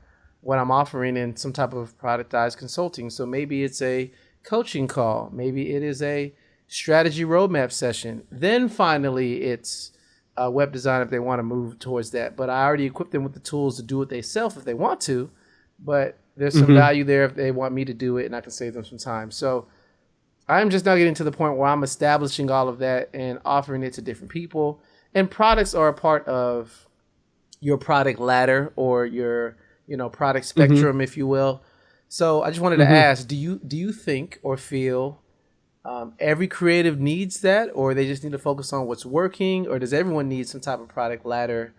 what I'm offering in some type of productized consulting. So maybe it's a coaching call. Maybe it is a strategy roadmap session. Then finally it's web design if they want to move towards that. But I already equipped them with the tools to do it themselves if they want to. But there's some value there if they want me to do it, and I can save them some time. So I'm just now getting to the point where I'm establishing all of that and offering it to different people. And products are a part of your product ladder, or your, product spectrum, if you will. So I just wanted to ask, do you think or feel every creative needs that, or they just need to focus on what's working, or does everyone need some type of product ladder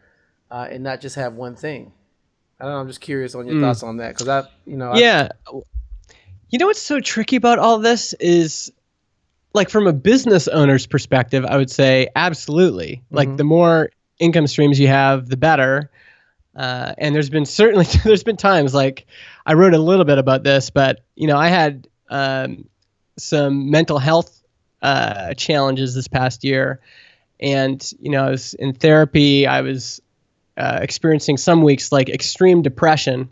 and not just have one thing? I don't know. I'm just curious on your thoughts on that, because yeah. What's so tricky about all this is, from a business owner's perspective, I would say absolutely. The more income streams you have, the better. And there's been times, I wrote a little bit about this, but I had some mental health challenges this past year, and I was in therapy. I was experiencing some weeks extreme depression.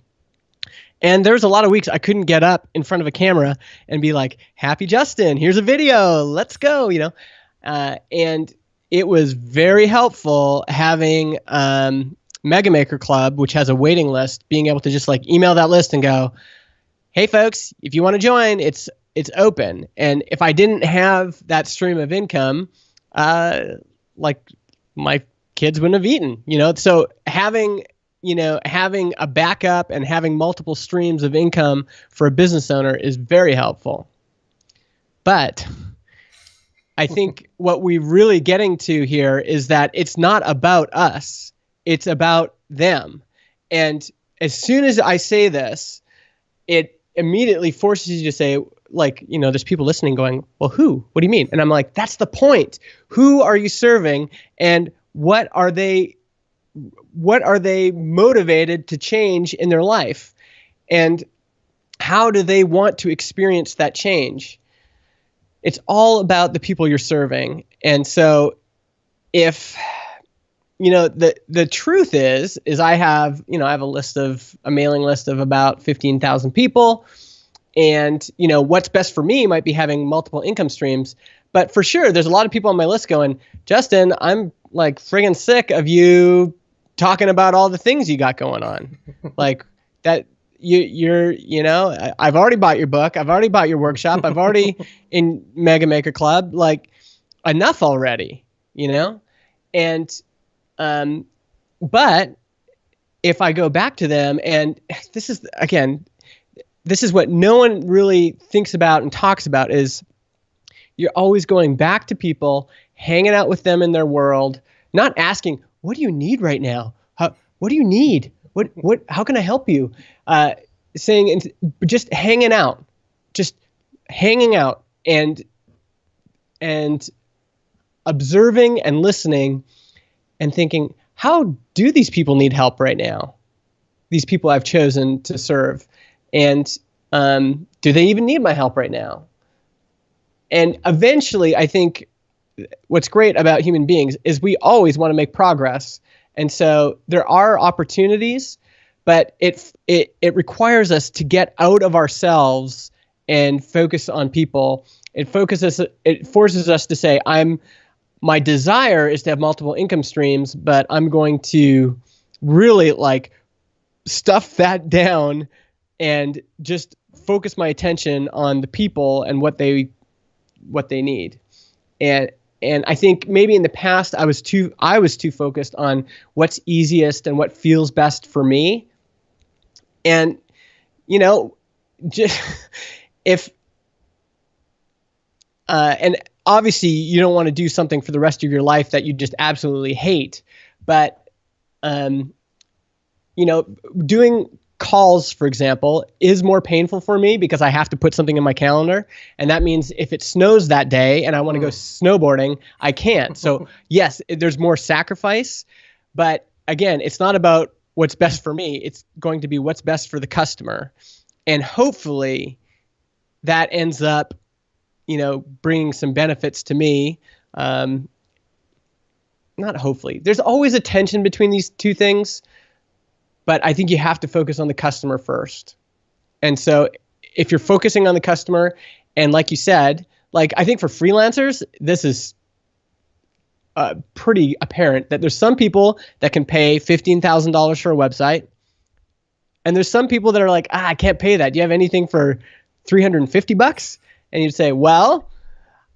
And there's a lot of weeks I couldn't get up in front of a camera and be like, "Happy Justin, here's a video, let's go," And it was very helpful having Mega Maker Club, which has a waiting list, being able to just email that list and go, "Hey folks, if you want to join, it's open." And if I didn't have that stream of income, my kids wouldn't have eaten, So having a backup and having multiple streams of income for a business owner is very helpful. But I think what we're really getting to here is that it's not about us. It's about them. And as soon as I say this, it immediately forces you to say, there's people listening going, "Well, who? What do you mean?" And I'm like, that's the point. Who are you serving? And what are they motivated to change in their life? And how do they want to experience that change? it's all about the people you're serving. And so if, the truth is I have a mailing list of about 15,000 people. And, what's best for me might be having multiple income streams. But for sure, there's a lot of people on my list going, Justin, I'm like friggin' sick of you talking about all the things you got going on. Like that I've already bought your book. I've already bought your workshop. I've already in Mega Maker Club, like enough already, And, but if I go back to them, and this is what no one really thinks about and talks about, is you're always going back to people, hanging out with them in their world, not asking, what do you need right now? What do you need? How can I help you? Just hanging out and observing and listening and thinking, how do these people need help right now? These people I've chosen to serve. And do they even need my help right now? And eventually, I think what's great about human beings is we always want to make progress. And so there are opportunities, but it requires us to get out of ourselves and focus on people. It forces us to say, my desire is to have multiple income streams, but I'm going to really like stuff that down and just focus my attention on the people and what they need. And I think maybe in the past I was too focused on what's easiest and what feels best for me. And just and obviously you don't want to do something for the rest of your life that you just absolutely hate, but doing calls, for example, is more painful for me because I have to put something in my calendar. And that means if it snows that day and I want to go snowboarding, I can't. So yes, there's more sacrifice, but again, it's not about what's best for me. It's going to be what's best for the customer. And hopefully that ends up, bringing some benefits to me. Not hopefully. There's always a tension between these two things. But I think you have to focus on the customer first. And so if you're focusing on the customer, and like you said, like I think for freelancers, this is pretty apparent that there's some people that can pay $15,000 for a website. And there's some people that are like, I can't pay that. Do you have anything for $350? And you'd say, well,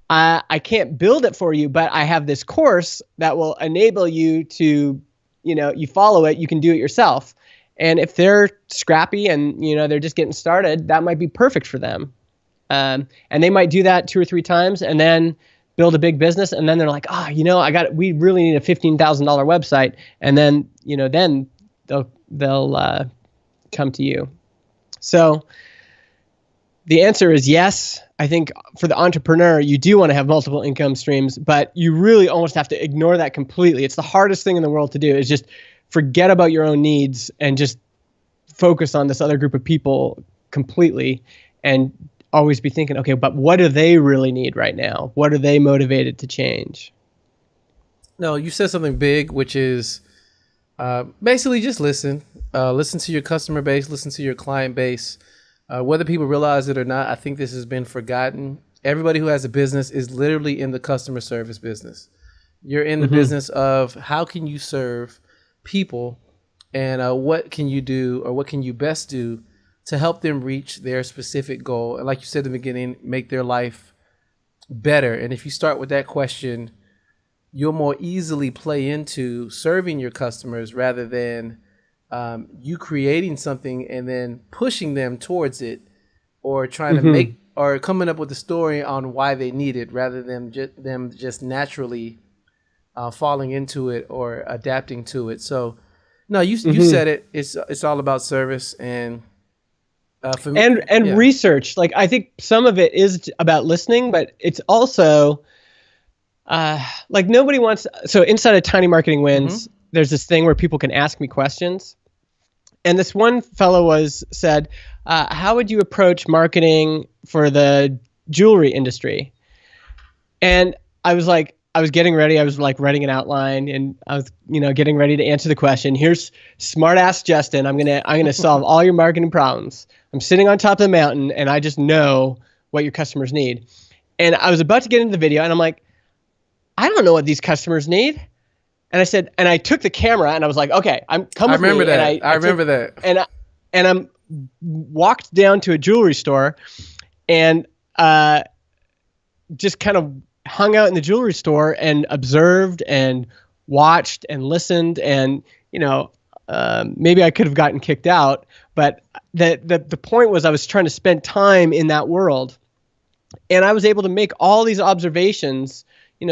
I can't build it for you, but I have this course that will enable you to, you follow it, you can do it yourself. And if they're scrappy and, they're just getting started, that might be perfect for them. And they might do that 2 or 3 times and then build a big business. And then they're like, we really need a $15,000 website. And then, then they'll come to you. So the answer is yes. I think for the entrepreneur, you do want to have multiple income streams, but you really almost have to ignore that completely. It's the hardest thing in the world to do, is just forget about your own needs and just focus on this other group of people completely, and always be thinking, okay, but what do they really need right now? What are they motivated to change? No, you said something big, which is basically just listen. Listen to your customer base, listen to your client base. Whether people realize it or not, I think this has been forgotten. Everybody who has a business is literally in the customer service business. You're in the business of how can you serve people, and what can you do, or what can you best do to help them reach their specific goal. And like you said in the beginning, make their life better. And if you start with that question, you'll more easily play into serving your customers rather than you creating something and then pushing them towards it, or trying to make, or coming up with a story on why they need it, rather than them just naturally falling into it or adapting to it. So no, you said it. It's all about service and for me, and research. Like I think some of it is about listening, but it's also like nobody wants. So inside of Tiny Marketing Wins, there's this thing where people can ask me questions. And this one fellow said, how would you approach marketing for the jewelry industry? And I was getting ready. I was like writing an outline, and I was, getting ready to answer the question. Here's smart ass Justin. I'm gonna solve all your marketing problems. I'm sitting on top of the mountain, and I just know what your customers need. And I was about to get into the video, and I'm like, I don't know what these customers need. And I said, and I took the camera, and I was like, okay, I remember that. I remember that. And I'm walked down to a jewelry store, and just kind of hung out in the jewelry store and observed and watched and listened. And maybe I could have gotten kicked out, but the point was I was trying to spend time in that world, and I was able to make all these observations.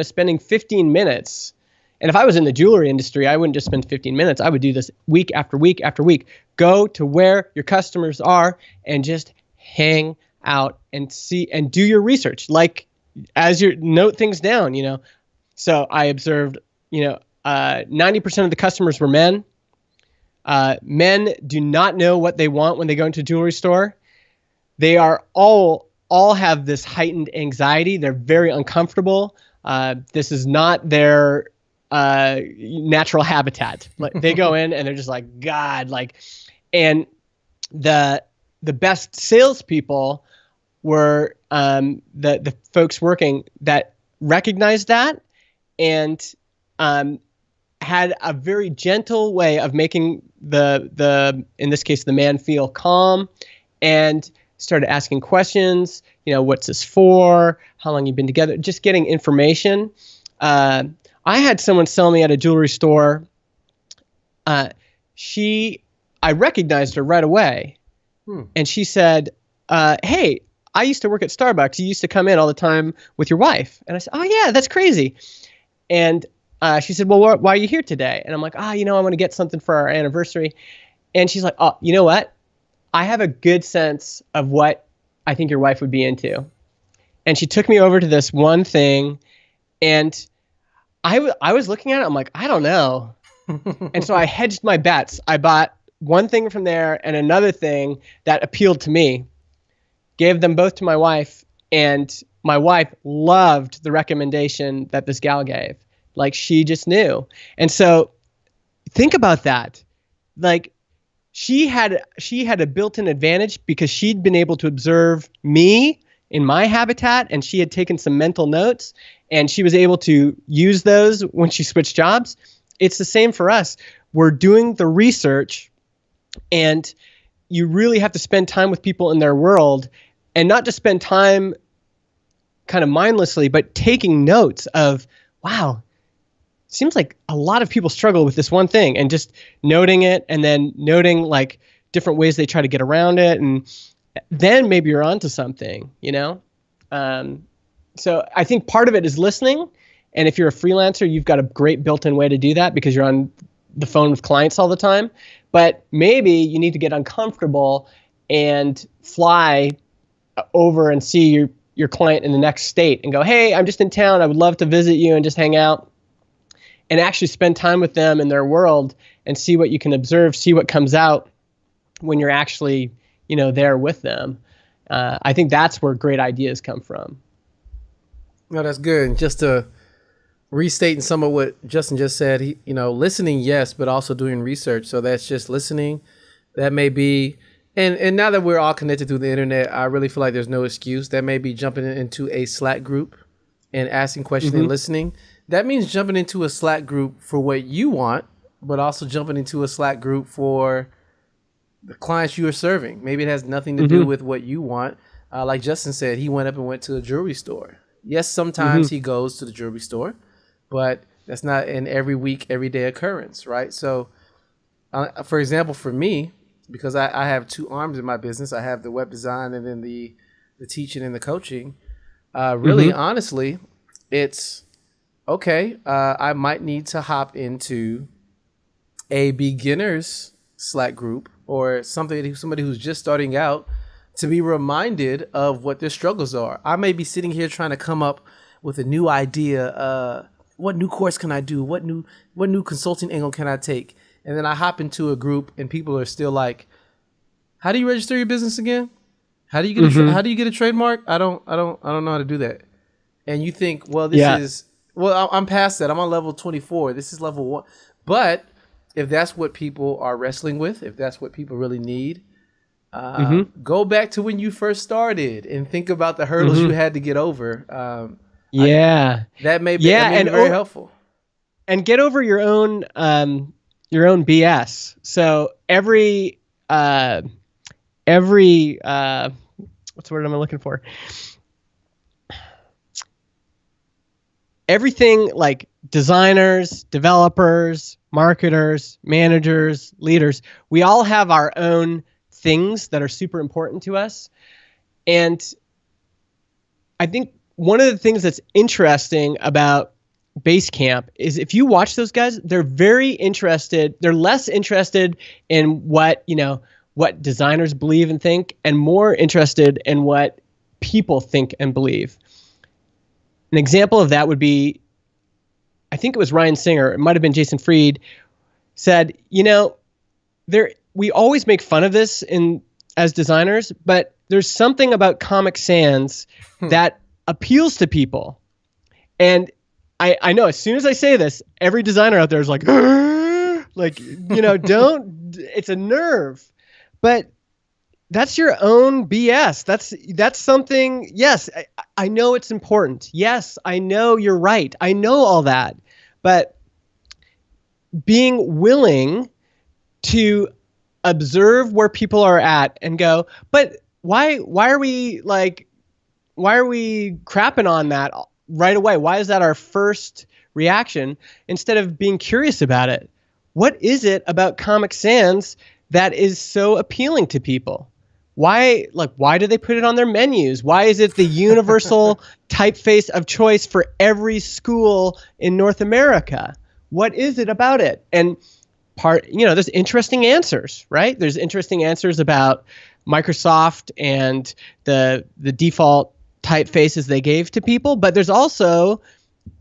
Spending 15 minutes. And if I was in the jewelry industry, I wouldn't just spend 15 minutes. I would do this week after week after week. Go to where your customers are and just hang out and see and do your research. Like, as you note things down, So I observed, 90% of the customers were men. Men do not know what they want when they go into a jewelry store. They are all have this heightened anxiety. They're very uncomfortable. This is not their natural habitat. Like, they go in and they're just like, God, and the best salespeople were the folks working that recognized that and had a very gentle way of making the in this case the man feel calm, and started asking questions. What's this for? How long you been together? Just getting information. I had someone sell me at a jewelry store. I recognized her right away. And she said, hey, I used to work at Starbucks. You used to come in all the time with your wife. And I said, oh yeah, that's crazy. And she said, well, why are you here today? And I'm like, I want to get something for our anniversary. And she's like, oh, you know what? I have a good sense of what I think your wife would be into. And she took me over to this one thing, and I was looking at it. I'm like, I don't know. And so I hedged my bets. I bought one thing from there and another thing that appealed to me, gave them both to my wife, and my wife loved the recommendation that this gal gave. Like, she just knew. And so think about that. Like, she had a built-in advantage because she'd been able to observe me in my habitat, and she had taken some mental notes, and she was able to use those when she switched jobs. It's the same for us. We're doing the research, and you really have to spend time with people in their world, and not just spend time kind of mindlessly, but taking notes of, wow, seems like a lot of people struggle with this one thing, and just noting it, and then noting like different ways they try to get around it. And then maybe you're onto something, So I think part of it is listening. And if you're a freelancer, you've got a great built-in way to do that because you're on the phone with clients all the time. But maybe you need to get uncomfortable and fly over and see your client in the next state and go, hey, I'm just in town. I would love to visit you and just hang out, and actually spend time with them in their world and see what you can observe, see what comes out when you're actually, there with them. I think that's where great ideas come from. No, that's good. And just to restating some of what Justin just said, listening, yes, but also doing research. So that's just listening. That may be, and now that we're all connected through the internet, I really feel like there's no excuse. That may be jumping into a Slack group and asking questions and listening. That means jumping into a Slack group for what you want, but also jumping into a Slack group for the clients you are serving. Maybe it has nothing to do with what you want. Like Justin said, he went up and went to a jewelry store. Yes, sometimes he goes to the jewelry store, but that's not an every week, everyday occurrence, right? So, for example, for me, because I have two arms in my business, I have the web design and then the teaching and the coaching. Really, honestly, it's okay. I might need to hop into a beginner's Slack group or somebody who's just starting out, to be reminded of what their struggles are. I may be sitting here trying to come up with a new idea. What new course can I do? What new consulting angle can I take? And then I hop into a group and people are still like, how do you register your business again? How do you get how do you get a trademark? I don't know how to do that. and you think, well, Yeah. I'm past that. I'm on level 24. This is level 1. But if that's what people are wrestling with, if that's what people really need, go back to when you first started and think about the hurdles you had to get over. Yeah. That may be very helpful. And get over your own BS. So every what's the word I'm looking for? Everything like designers, developers, marketers, managers, leaders, we all have our own things that are super important to us. And I think one of the things that's interesting about Basecamp is if you watch those guys, they're very interested. They're less interested in what designers believe and think, and more interested in what people think and believe. An example of that would be, I think it was Ryan Singer, it might have been Jason Fried, said, we always make fun of this as designers, but there's something about Comic Sans that appeals to people. And I know as soon as I say this, every designer out there is like, it's a nerve. But that's your own BS. That's something, yes, I know it's important. Yes, I know you're right. I know all that. But being willing to observe where people are at and go, but why are we crapping on that right away? Why is that our first reaction instead of being curious about it? What is it about Comic Sans that is so appealing to people? Why do they put it on their menus? Why is it the universal typeface of choice for every school in North America? What is it about it? And there's interesting answers, right? There's interesting answers about Microsoft and the default typefaces they gave to people, but there's also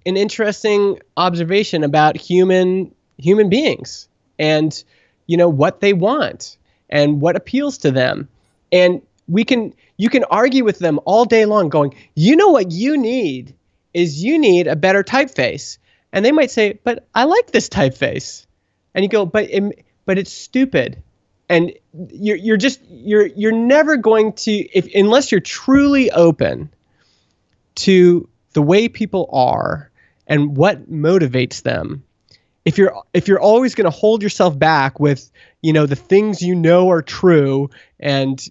an interesting observation about human beings and what they want and what appeals to them. And you can argue with them all day long going, what you need is you need a better typeface. And they might say, but I like this typeface. And you go, but it's stupid. And you're never going to, unless you're truly open to the way people are and what motivates them. If you're always going to hold yourself back with, the things are true and,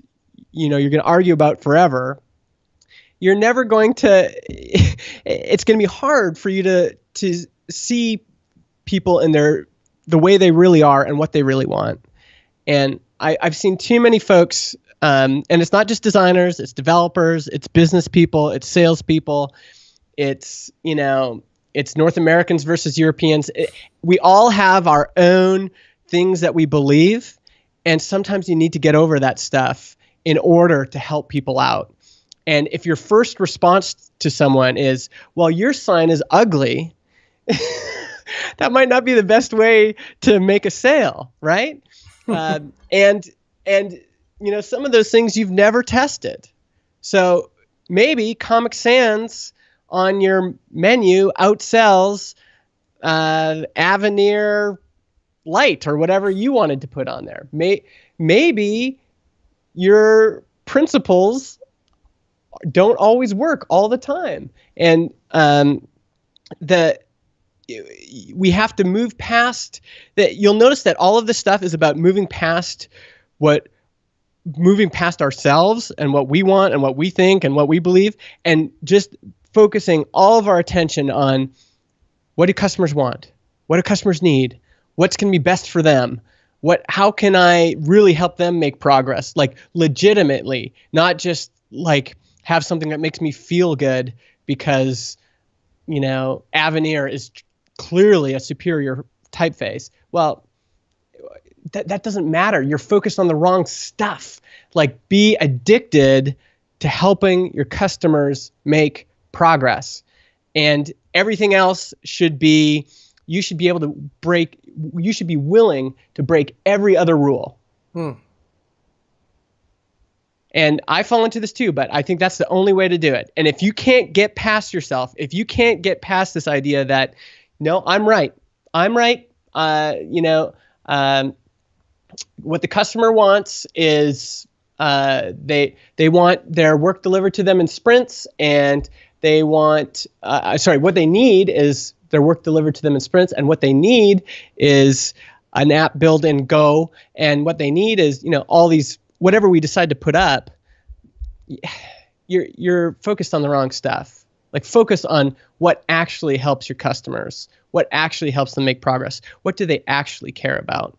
you're going to argue about forever, you're never going to, it's going to be hard for you to see people in the way they really are and what they really want. And I've seen too many folks, and it's not just designers, it's developers, it's business people, it's salespeople, it's North Americans versus Europeans. We all have our own things that we believe, and sometimes you need to get over that stuff in order to help people out. And if your first response to someone is, well, your sign is ugly, that might not be the best way to make a sale, right? And some of those things you've never tested. So maybe Comic Sans on your menu outsells Avenir Light or whatever you wanted to put on there. Maybe your principles don't always work all the time. And we have to move past that. You'll notice that all of this stuff is about moving past ourselves and what we want and what we think and what we believe, and just focusing all of our attention on what do customers want? What do customers need? What's going to be best for them? How can I really help them make progress? Like legitimately, not just like have something that makes me feel good because, Avenir is clearly a superior typeface. Well, that doesn't matter. You're focused on the wrong stuff. Like, be addicted to helping your customers make progress. And everything else you should be willing to break every other rule. And I fall into this too, but I think that's the only way to do it. And if you can't get past yourself, if you can't get past this idea that, no, I'm right. What the customer wants is they want their work delivered to them in sprints, and they want what they need is their work delivered to them in sprints, and what they need is an app build and go, and what they need is all these whatever we decide to put up. You're focused on the wrong stuff. Like, focus on what actually helps your customers, what actually helps them make progress, what do they actually care about.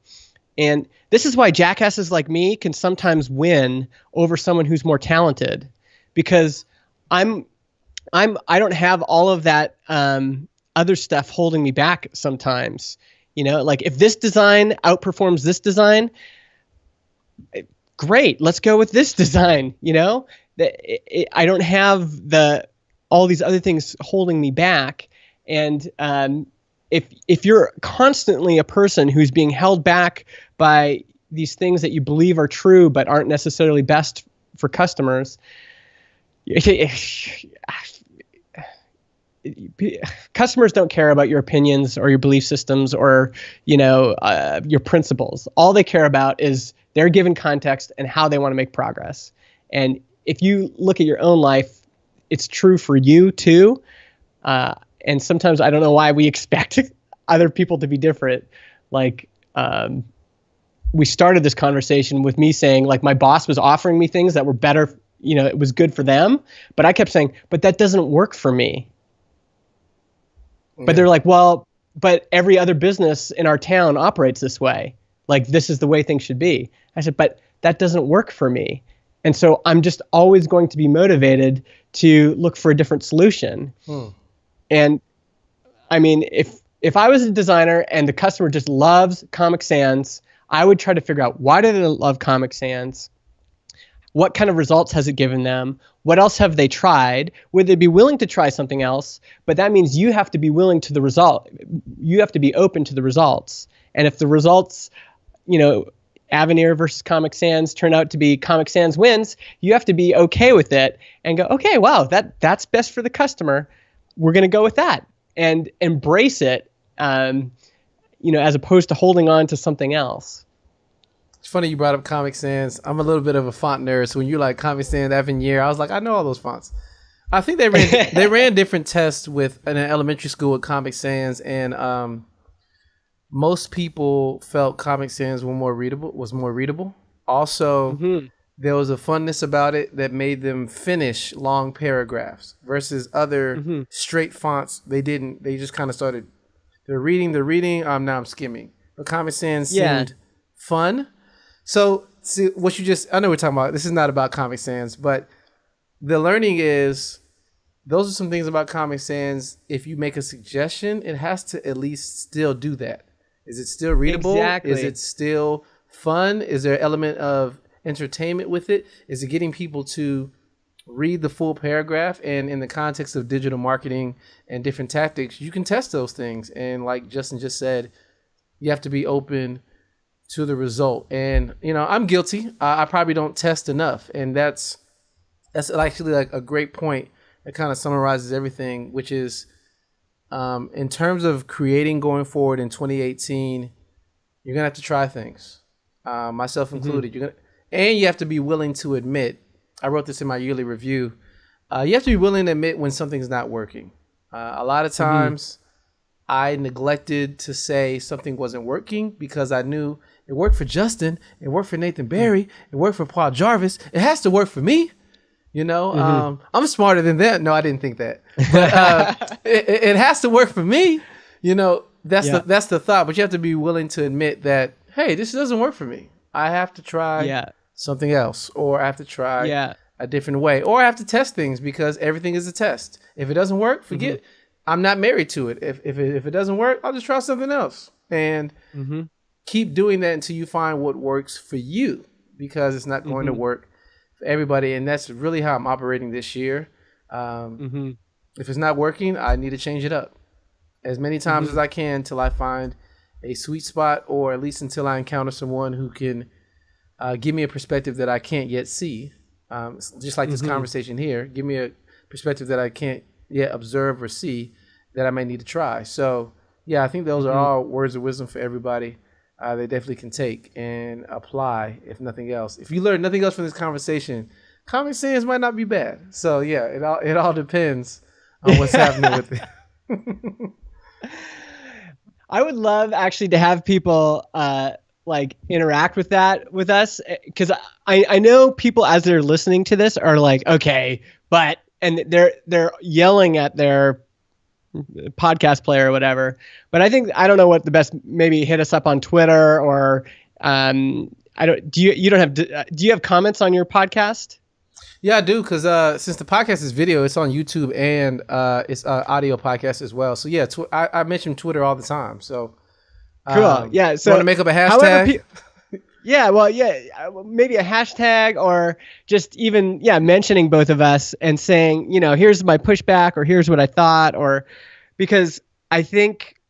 And this is why jackasses like me can sometimes win over someone who's more talented, because I don't have all of that other stuff holding me back sometimes. Like, if this design outperforms this design, great, let's go with this design. I don't have all these other things holding me back. And if you're constantly a person who's being held back by these things that you believe are true but aren't necessarily best for customers, customers don't care about your opinions or your belief systems or your principles. All they care about is their given context and how they want to make progress. And if you look at your own life, it's true for you too. And sometimes I don't know why we expect other people to be different. Like, we started this conversation with me saying, like, my boss was offering me things that were better, it was good for them. But I kept saying, but that doesn't work for me. Yeah. But they're like, well, but every other business in our town operates this way. Like, this is the way things should be. I said, but that doesn't work for me. And so I'm just always going to be motivated to look for a different solution. And I mean, if I was a designer and the customer just loves Comic Sans, I would try to figure out, why do they love Comic Sans? What kind of results has it given them? What else have they tried? Would they be willing to try something else? But that means you have to be willing to the result. You have to be open to the results. And if the results, Avenir versus Comic Sans turn out to be Comic Sans wins, you have to be okay with it and go, okay, wow, that's best for the customer. We're going to go with that and embrace it, as opposed to holding on to something else. It's funny you brought up Comic Sans. I'm a little bit of a font nerd, so when you like Comic Sans, Avenir, I was like, I know all those fonts. I think they ran different tests in an elementary school with Comic Sans, and most people felt Comic Sans was more readable. Also, there was a funness about it that made them finish long paragraphs versus other straight fonts. They didn't. They just kind of started. They're reading. Now I'm skimming. But Comic Sans seemed fun. So, see, I know we're talking about, this is not about Comic Sans, but the learning is, those are some things about Comic Sans. If you make a suggestion, it has to at least still do that. Is it still readable? Exactly. Is it still fun? Is there an element of entertainment with it? Is it getting people to read the full paragraph? And in the context of digital marketing and different tactics, you can test those things. And like Justin just said, you have to be open to the result. And I'm guilty. I probably don't test enough, and that's actually like a great point that kind of summarizes everything, which is in terms of creating going forward in 2018, you're gonna have to try things, myself included. And you have to be willing to admit, I wrote this in my yearly review, you have to be willing to admit when something's not working. A lot of times I neglected to say something wasn't working because I knew it worked for Justin, it worked for Nathan Barry, it worked for Paul Jarvis. It has to work for me. I'm smarter than that. No, I didn't think that. But it has to work for me. That's the thought. But you have to be willing to admit that, hey, this doesn't work for me. I have to try something else, or I have to try a different way, or I have to test things, because everything is a test. If it doesn't work, forget it. I'm not married to it. If it doesn't work, I'll just try something else. And keep doing that until you find what works for you, because it's not going to work for everybody. And that's really how I'm operating this year. If it's not working, I need to change it up as many times as I can till I find a sweet spot, or at least until I encounter someone who can give me a perspective that I can't yet see. just like this conversation here. Give me a perspective that I can't yet observe or see that I may need to try. So yeah, I think those are all words of wisdom for everybody. They definitely can take and apply, if nothing else. If you learn nothing else from this conversation, common sense might not be bad. So yeah, it all depends on what's happening with it. I would love actually to have people like interact with that with us, because I know people as they're listening to this are like, okay, but, and they're yelling at their podcast player or whatever. But I don't know what the best, maybe hit us up on Twitter or do you have comments on your podcast? Yeah, I do, because since the podcast is video, it's on YouTube and it's audio podcast as well. So yeah, I mention Twitter all the time. So cool. Yeah. So want to make up a hashtag? Yeah. Well, yeah, maybe a hashtag, or just even mentioning both of us and saying, here's my pushback, or here's what I thought, or because I think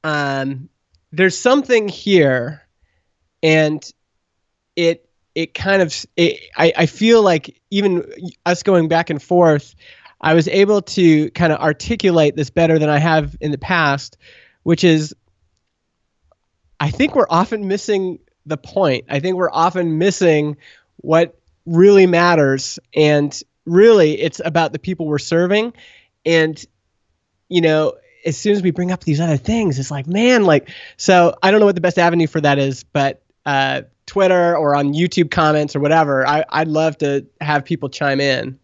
there's something here, and I feel like even us going back and forth, I was able to kind of articulate this better than I have in the past, which is, I think we're often missing the point. I think we're often missing what really matters. And really, it's about the people we're serving. And, as soon as we bring up these other things, it's like, man, so I don't know what the best avenue for that is, but Twitter or on YouTube comments or whatever, I'd love to have people chime in.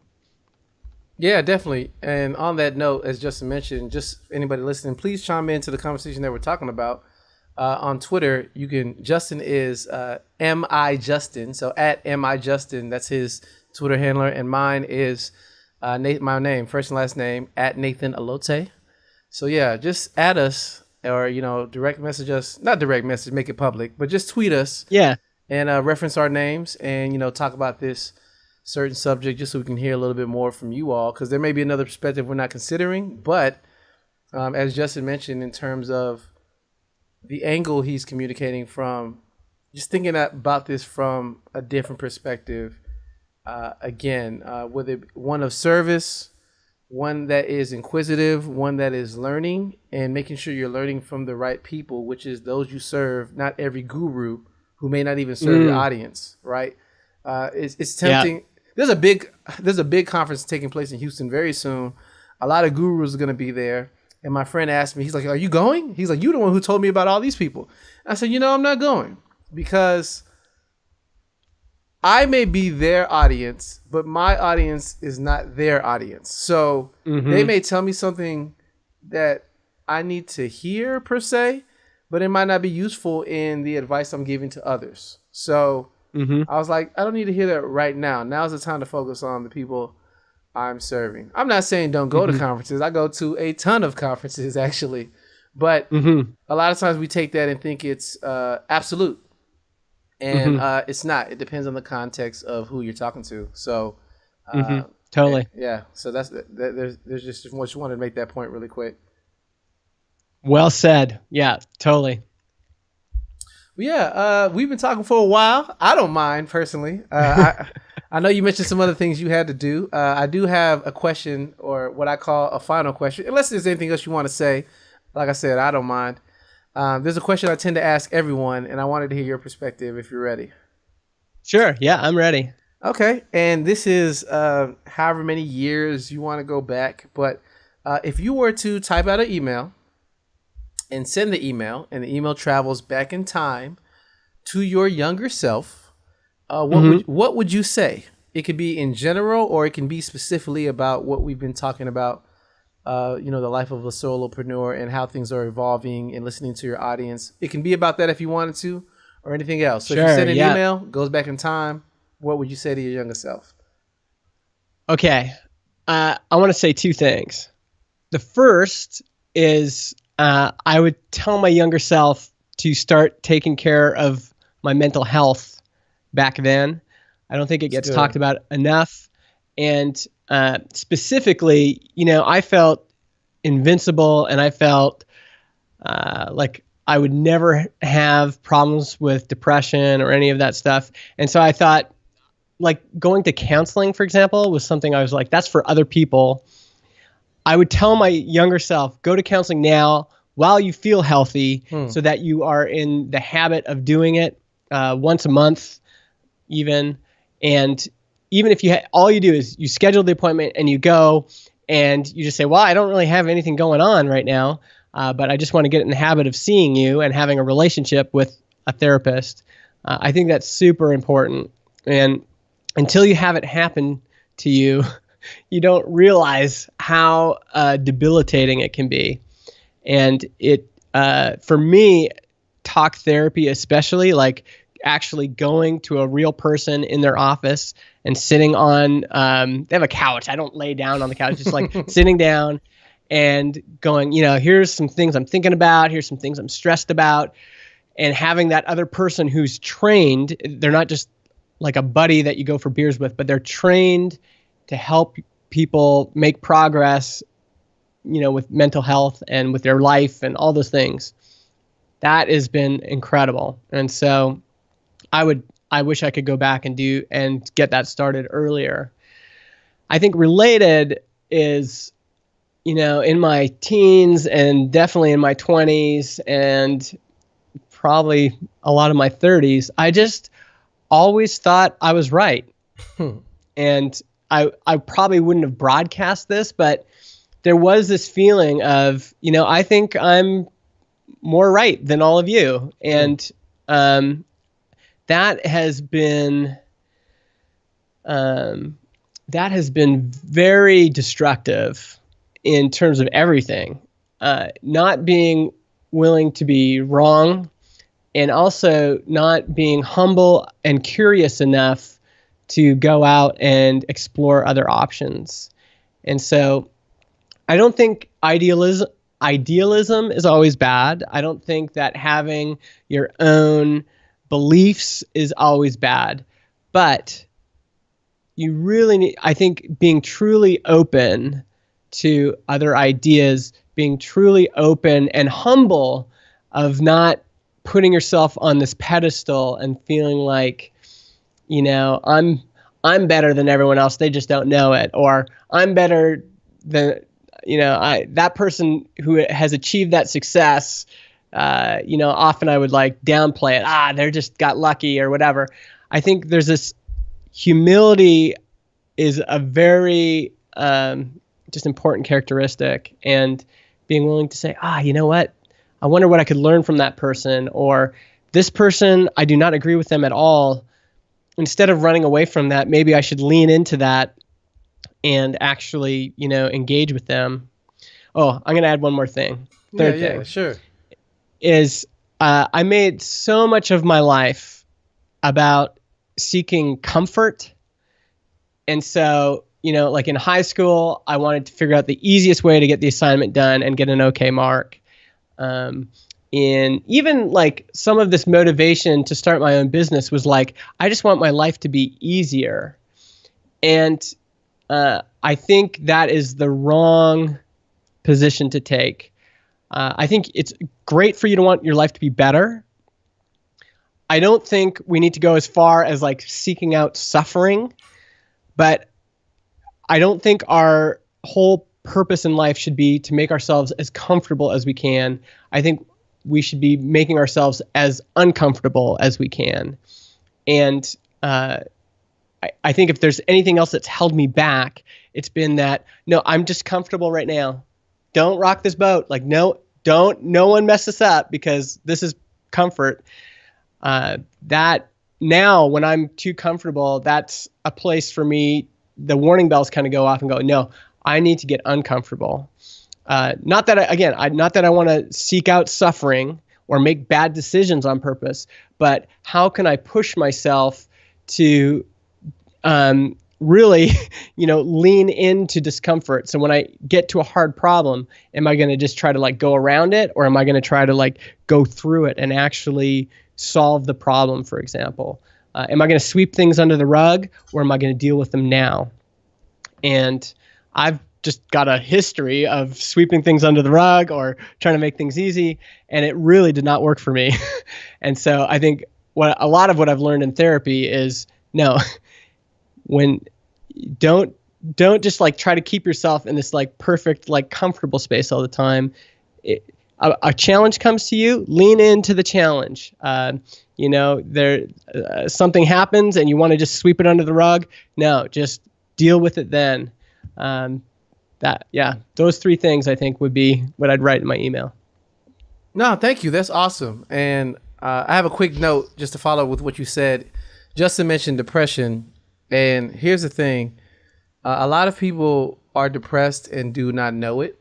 Yeah, definitely. And on that note, as Justin mentioned, just anybody listening, please chime into the conversation that we're talking about. On Twitter, Justin is MI Justin. So at MI Justin, that's his Twitter handler. And mine is my name, first and last name, at Nathan Allotey. So yeah, just add us, or, direct message us, not direct message, make it public, but just tweet us. Yeah. And reference our names and, talk about this certain subject, just so we can hear a little bit more from you all, because there may be another perspective we're not considering. But as Justin mentioned, in terms of the angle he's communicating from, just thinking about this from a different perspective, whether one of service, one that is inquisitive, one that is learning, and making sure you're learning from the right people, which is those you serve, not every guru who may not even serve your audience, right? It's tempting. Yeah. There's a big conference taking place in Houston very soon. A lot of gurus are going to be there. And my friend asked me, he's like, are you going? He's like, you're the one who told me about all these people. I said, I'm not going, because I may be their audience, but my audience is not their audience. So they may tell me something that I need to hear per se, but it might not be useful in the advice I'm giving to others. So I was like, I don't need to hear that right now. Now's the time to focus on the people I'm serving. I'm not saying don't go to conferences. I go to a ton of conferences, actually. But a lot of times we take that and think it's absolute. And it's not. It depends on the context of who you're talking to. So totally. Yeah. So there's just much wanted to make that point really quick. Well said. Yeah, totally. Yeah, we've been talking for a while. I don't mind personally. I know you mentioned some other things you had to do. I do have a question, or what I call a final question, unless there's anything else you want to say. Like I said, I don't mind. There's a question I tend to ask everyone, and I wanted to hear your perspective if you're ready. Sure. Yeah, I'm ready. Okay. And this is however many years you want to go back. But if you were to type out an email and send the email, and the email travels back in time to your younger self, what would you say? It could be in general, or it can be specifically about what we've been talking about, the life of a solopreneur and how things are evolving, and listening to your audience. It can be about that if you wanted to, or anything else. So if you send an email, goes back in time, what would you say to your younger self? Okay. I want to say two things. The first is I would tell my younger self to start taking care of my mental health back then. I don't think it gets talked about enough. And specifically, I felt invincible, and I felt like I would never have problems with depression or any of that stuff. And so I thought, like going to counseling, for example, was something I was like, that's for other people. I would tell my younger self, go to counseling now while you feel healthy so that you are in the habit of doing it once a month even. And even if all you do is you schedule the appointment and you go and you just say, well, I don't really have anything going on right now, but I just want to get in the habit of seeing you and having a relationship with a therapist. I think that's super important. And until you have it happen to you, you don't realize how debilitating it can be. And it, for me, talk therapy especially, like actually going to a real person in their office and sitting on, they have a couch. I don't lay down on the couch, just like sitting down and going, here's some things I'm thinking about. Here's some things I'm stressed about. And having that other person who's trained, they're not just like a buddy that you go for beers with, but they're trained to help people make progress, with mental health and with their life and all those things. That has been incredible. And so I wish I could go back and get that started earlier. I think related is, in my teens and definitely in my 20s and probably a lot of my 30s, I just always thought I was right. And I probably wouldn't have broadcast this, but there was this feeling of, I think I'm more right than all of you. And that has been very destructive in terms of everything. Not being willing to be wrong, and also not being humble and curious enough to go out and explore other options. And so I don't think idealism is always bad. I don't think that having your own beliefs is always bad. But you really need, I think, being truly open to other ideas, being truly open and humble of not putting yourself on this pedestal and feeling like, I'm better than everyone else. They just don't know it. Or I'm better than, that person who has achieved that success, often I would like downplay it. They're just got lucky or whatever. I think there's this humility is a very just important characteristic, and being willing to say, you know what? I wonder what I could learn from that person, or this person, I do not agree with them at all. Instead of running away from that, maybe I should lean into that and actually, engage with them. Oh, I'm going to add one more thing. Third thing. Yeah, sure. Is I made so much of my life about seeking comfort. And so, like in high school, I wanted to figure out the easiest way to get the assignment done and get an okay mark. In even like some of this motivation to start my own business was like, I just want my life to be easier. And I think that is the wrong position to take. I think it's great for you to want your life to be better. I don't think we need to go as far as like seeking out suffering, but I don't think our whole purpose in life should be to make ourselves as comfortable as we can. I think we should be making ourselves as uncomfortable as we can. And I think if there's anything else that's held me back, it's been that, no, I'm just comfortable right now. Don't rock this boat. Like, no one mess this up because this is comfort. That now when I'm too comfortable, that's a place for me. The warning bells kind of go off and go, no, I need to get uncomfortable. Not that I want to seek out suffering or make bad decisions on purpose, but how can I push myself to really, lean into discomfort? So when I get to a hard problem, am I going to just try to like go around it, or am I going to try to like go through it and actually solve the problem, for example? Am I going to sweep things under the rug, or am I going to deal with them now? And I've just got a history of sweeping things under the rug or trying to make things easy, and it really did not work for me. And so I think a lot of what I've learned in therapy is, no, when don't just like try to keep yourself in this like perfect, like comfortable space all the time. A challenge comes to you, lean into the challenge. Something happens and you want to just sweep it under the rug. No, just deal with it then. Those three things I think would be what I'd write in my email. No, thank you. That's awesome. And I have a quick note just to follow with what you said. Justin mentioned depression. And here's the thing. A lot of people are depressed and do not know it.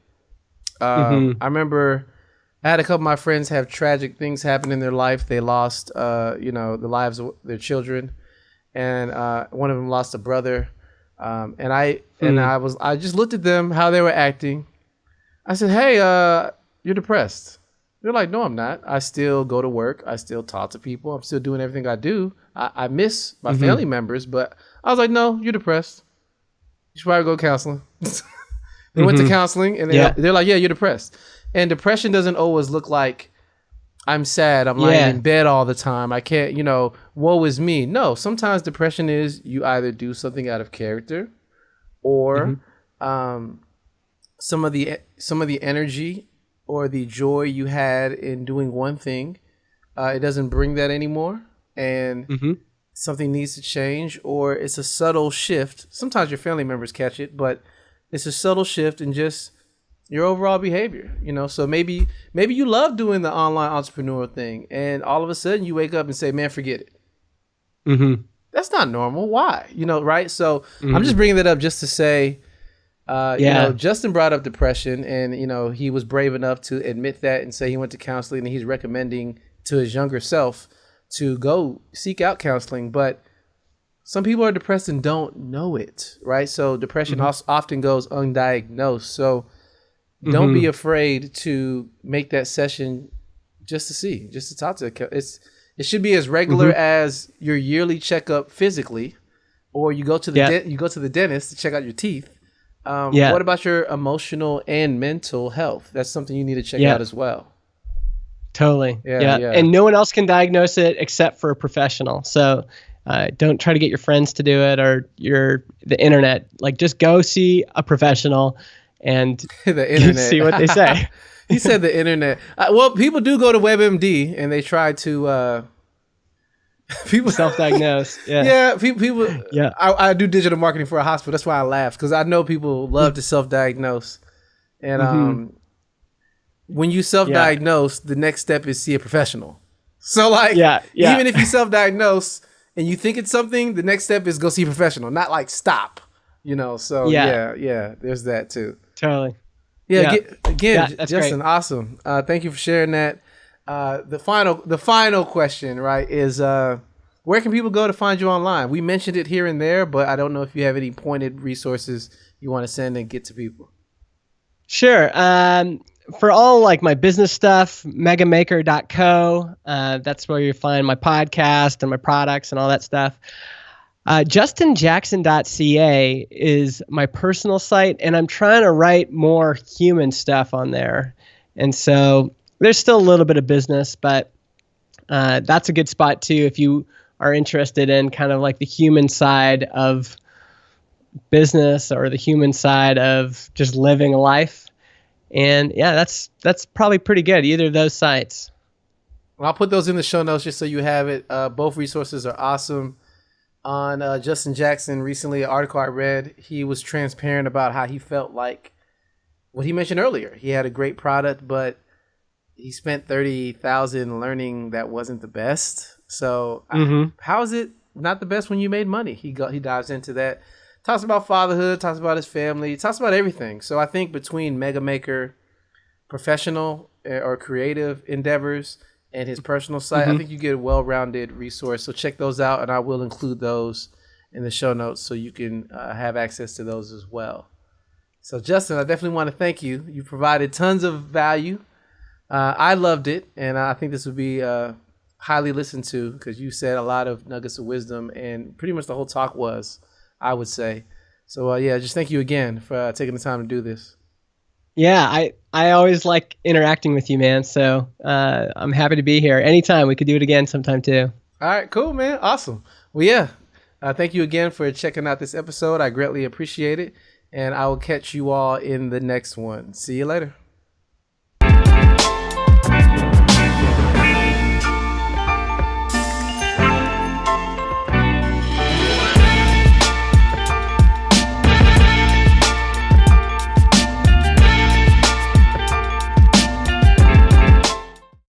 I remember I had a couple of my friends have tragic things happen in their life. They lost, the lives of their children. And one of them lost a brother. I just looked at them, how they were acting. I said, hey, you're depressed. They're like, no, I'm not. I still go to work. I still talk to people. I'm still doing everything I do. I miss my family members, but I was like, no, you're depressed. You should probably go to counseling. They went to counseling and they're like, yeah, you're depressed. And depression doesn't always look like I'm sad. I'm lying in bed all the time. I can't, woe is me. No, sometimes depression is you either do something out of character or some of the energy or the joy you had in doing one thing, it doesn't bring that anymore, and something needs to change, or it's a subtle shift. Sometimes your family members catch it, but it's a subtle shift in just your overall behavior. So maybe you love doing the online entrepreneur thing, and all of a sudden you wake up and say, "Man, forget it." That's not normal. Why? Right? So I'm just bringing that up just to say. Justin brought up depression, and he was brave enough to admit that and say he went to counseling, and he's recommending to his younger self to go seek out counseling. But some people are depressed and don't know it, right? So depression often goes undiagnosed. So don't be afraid to make that session just to talk to. It should be as regular as your yearly checkup physically, or you go to the dentist to check out your teeth. What about your emotional and mental health? That's something you need to check out as well. Totally. Yeah. And no one else can diagnose it except for a professional. So don't try to get your friends to do it or the internet. Like, just go see a professional and the internet. See what they say. He said the internet. Well, people do go to WebMD and they try to... people self-diagnose. People. Yeah. I do digital marketing for a hospital. That's why I laughed, because I know people love to self-diagnose, and when you self-diagnose, the next step is see a professional. So even if you self-diagnose and you think it's something, the next step is go see a professional, not like stop. So there's that too. Totally. Again, that's Justin, great. Awesome. Thank you for sharing that. The final question, right, is where can people go to find you online? We mentioned it here and there, but I don't know if you have any pointed resources you want to send and get to people. Sure. For all like my business stuff, megamaker.co. That's where you find my podcast and my products and all that stuff. JustinJackson.ca is my personal site, and I'm trying to write more human stuff on there. And so there's still a little bit of business, but that's a good spot too if you are interested in kind of like the human side of business or the human side of just living a life. And that's probably pretty good, either of those sites. Well, I'll put those in the show notes just so you have it. Both resources are awesome. On Justin Jackson, recently, an article I read, he was transparent about how he felt like what he mentioned earlier. He had a great product, but he spent $30,000 learning that wasn't the best. So how is it not the best when you made money? He dives into that, talks about fatherhood, talks about his family, talks about everything. So I think between Mega Maker, professional or creative endeavors, and his personal site, I think you get a well-rounded resource. So check those out, and I will include those in the show notes so you can have access to those as well. So Justin, I definitely want to thank you. You provided tons of value. I loved it, and I think this would be highly listened to because you said a lot of nuggets of wisdom, and pretty much the whole talk was, I would say. So just thank you again for taking the time to do this. Yeah, I always like interacting with you, man. So I'm happy to be here. Anytime. We could do it again sometime too. All right, cool, man. Awesome. Well, Thank you again for checking out this episode. I greatly appreciate it. And I will catch you all in the next one. See you later.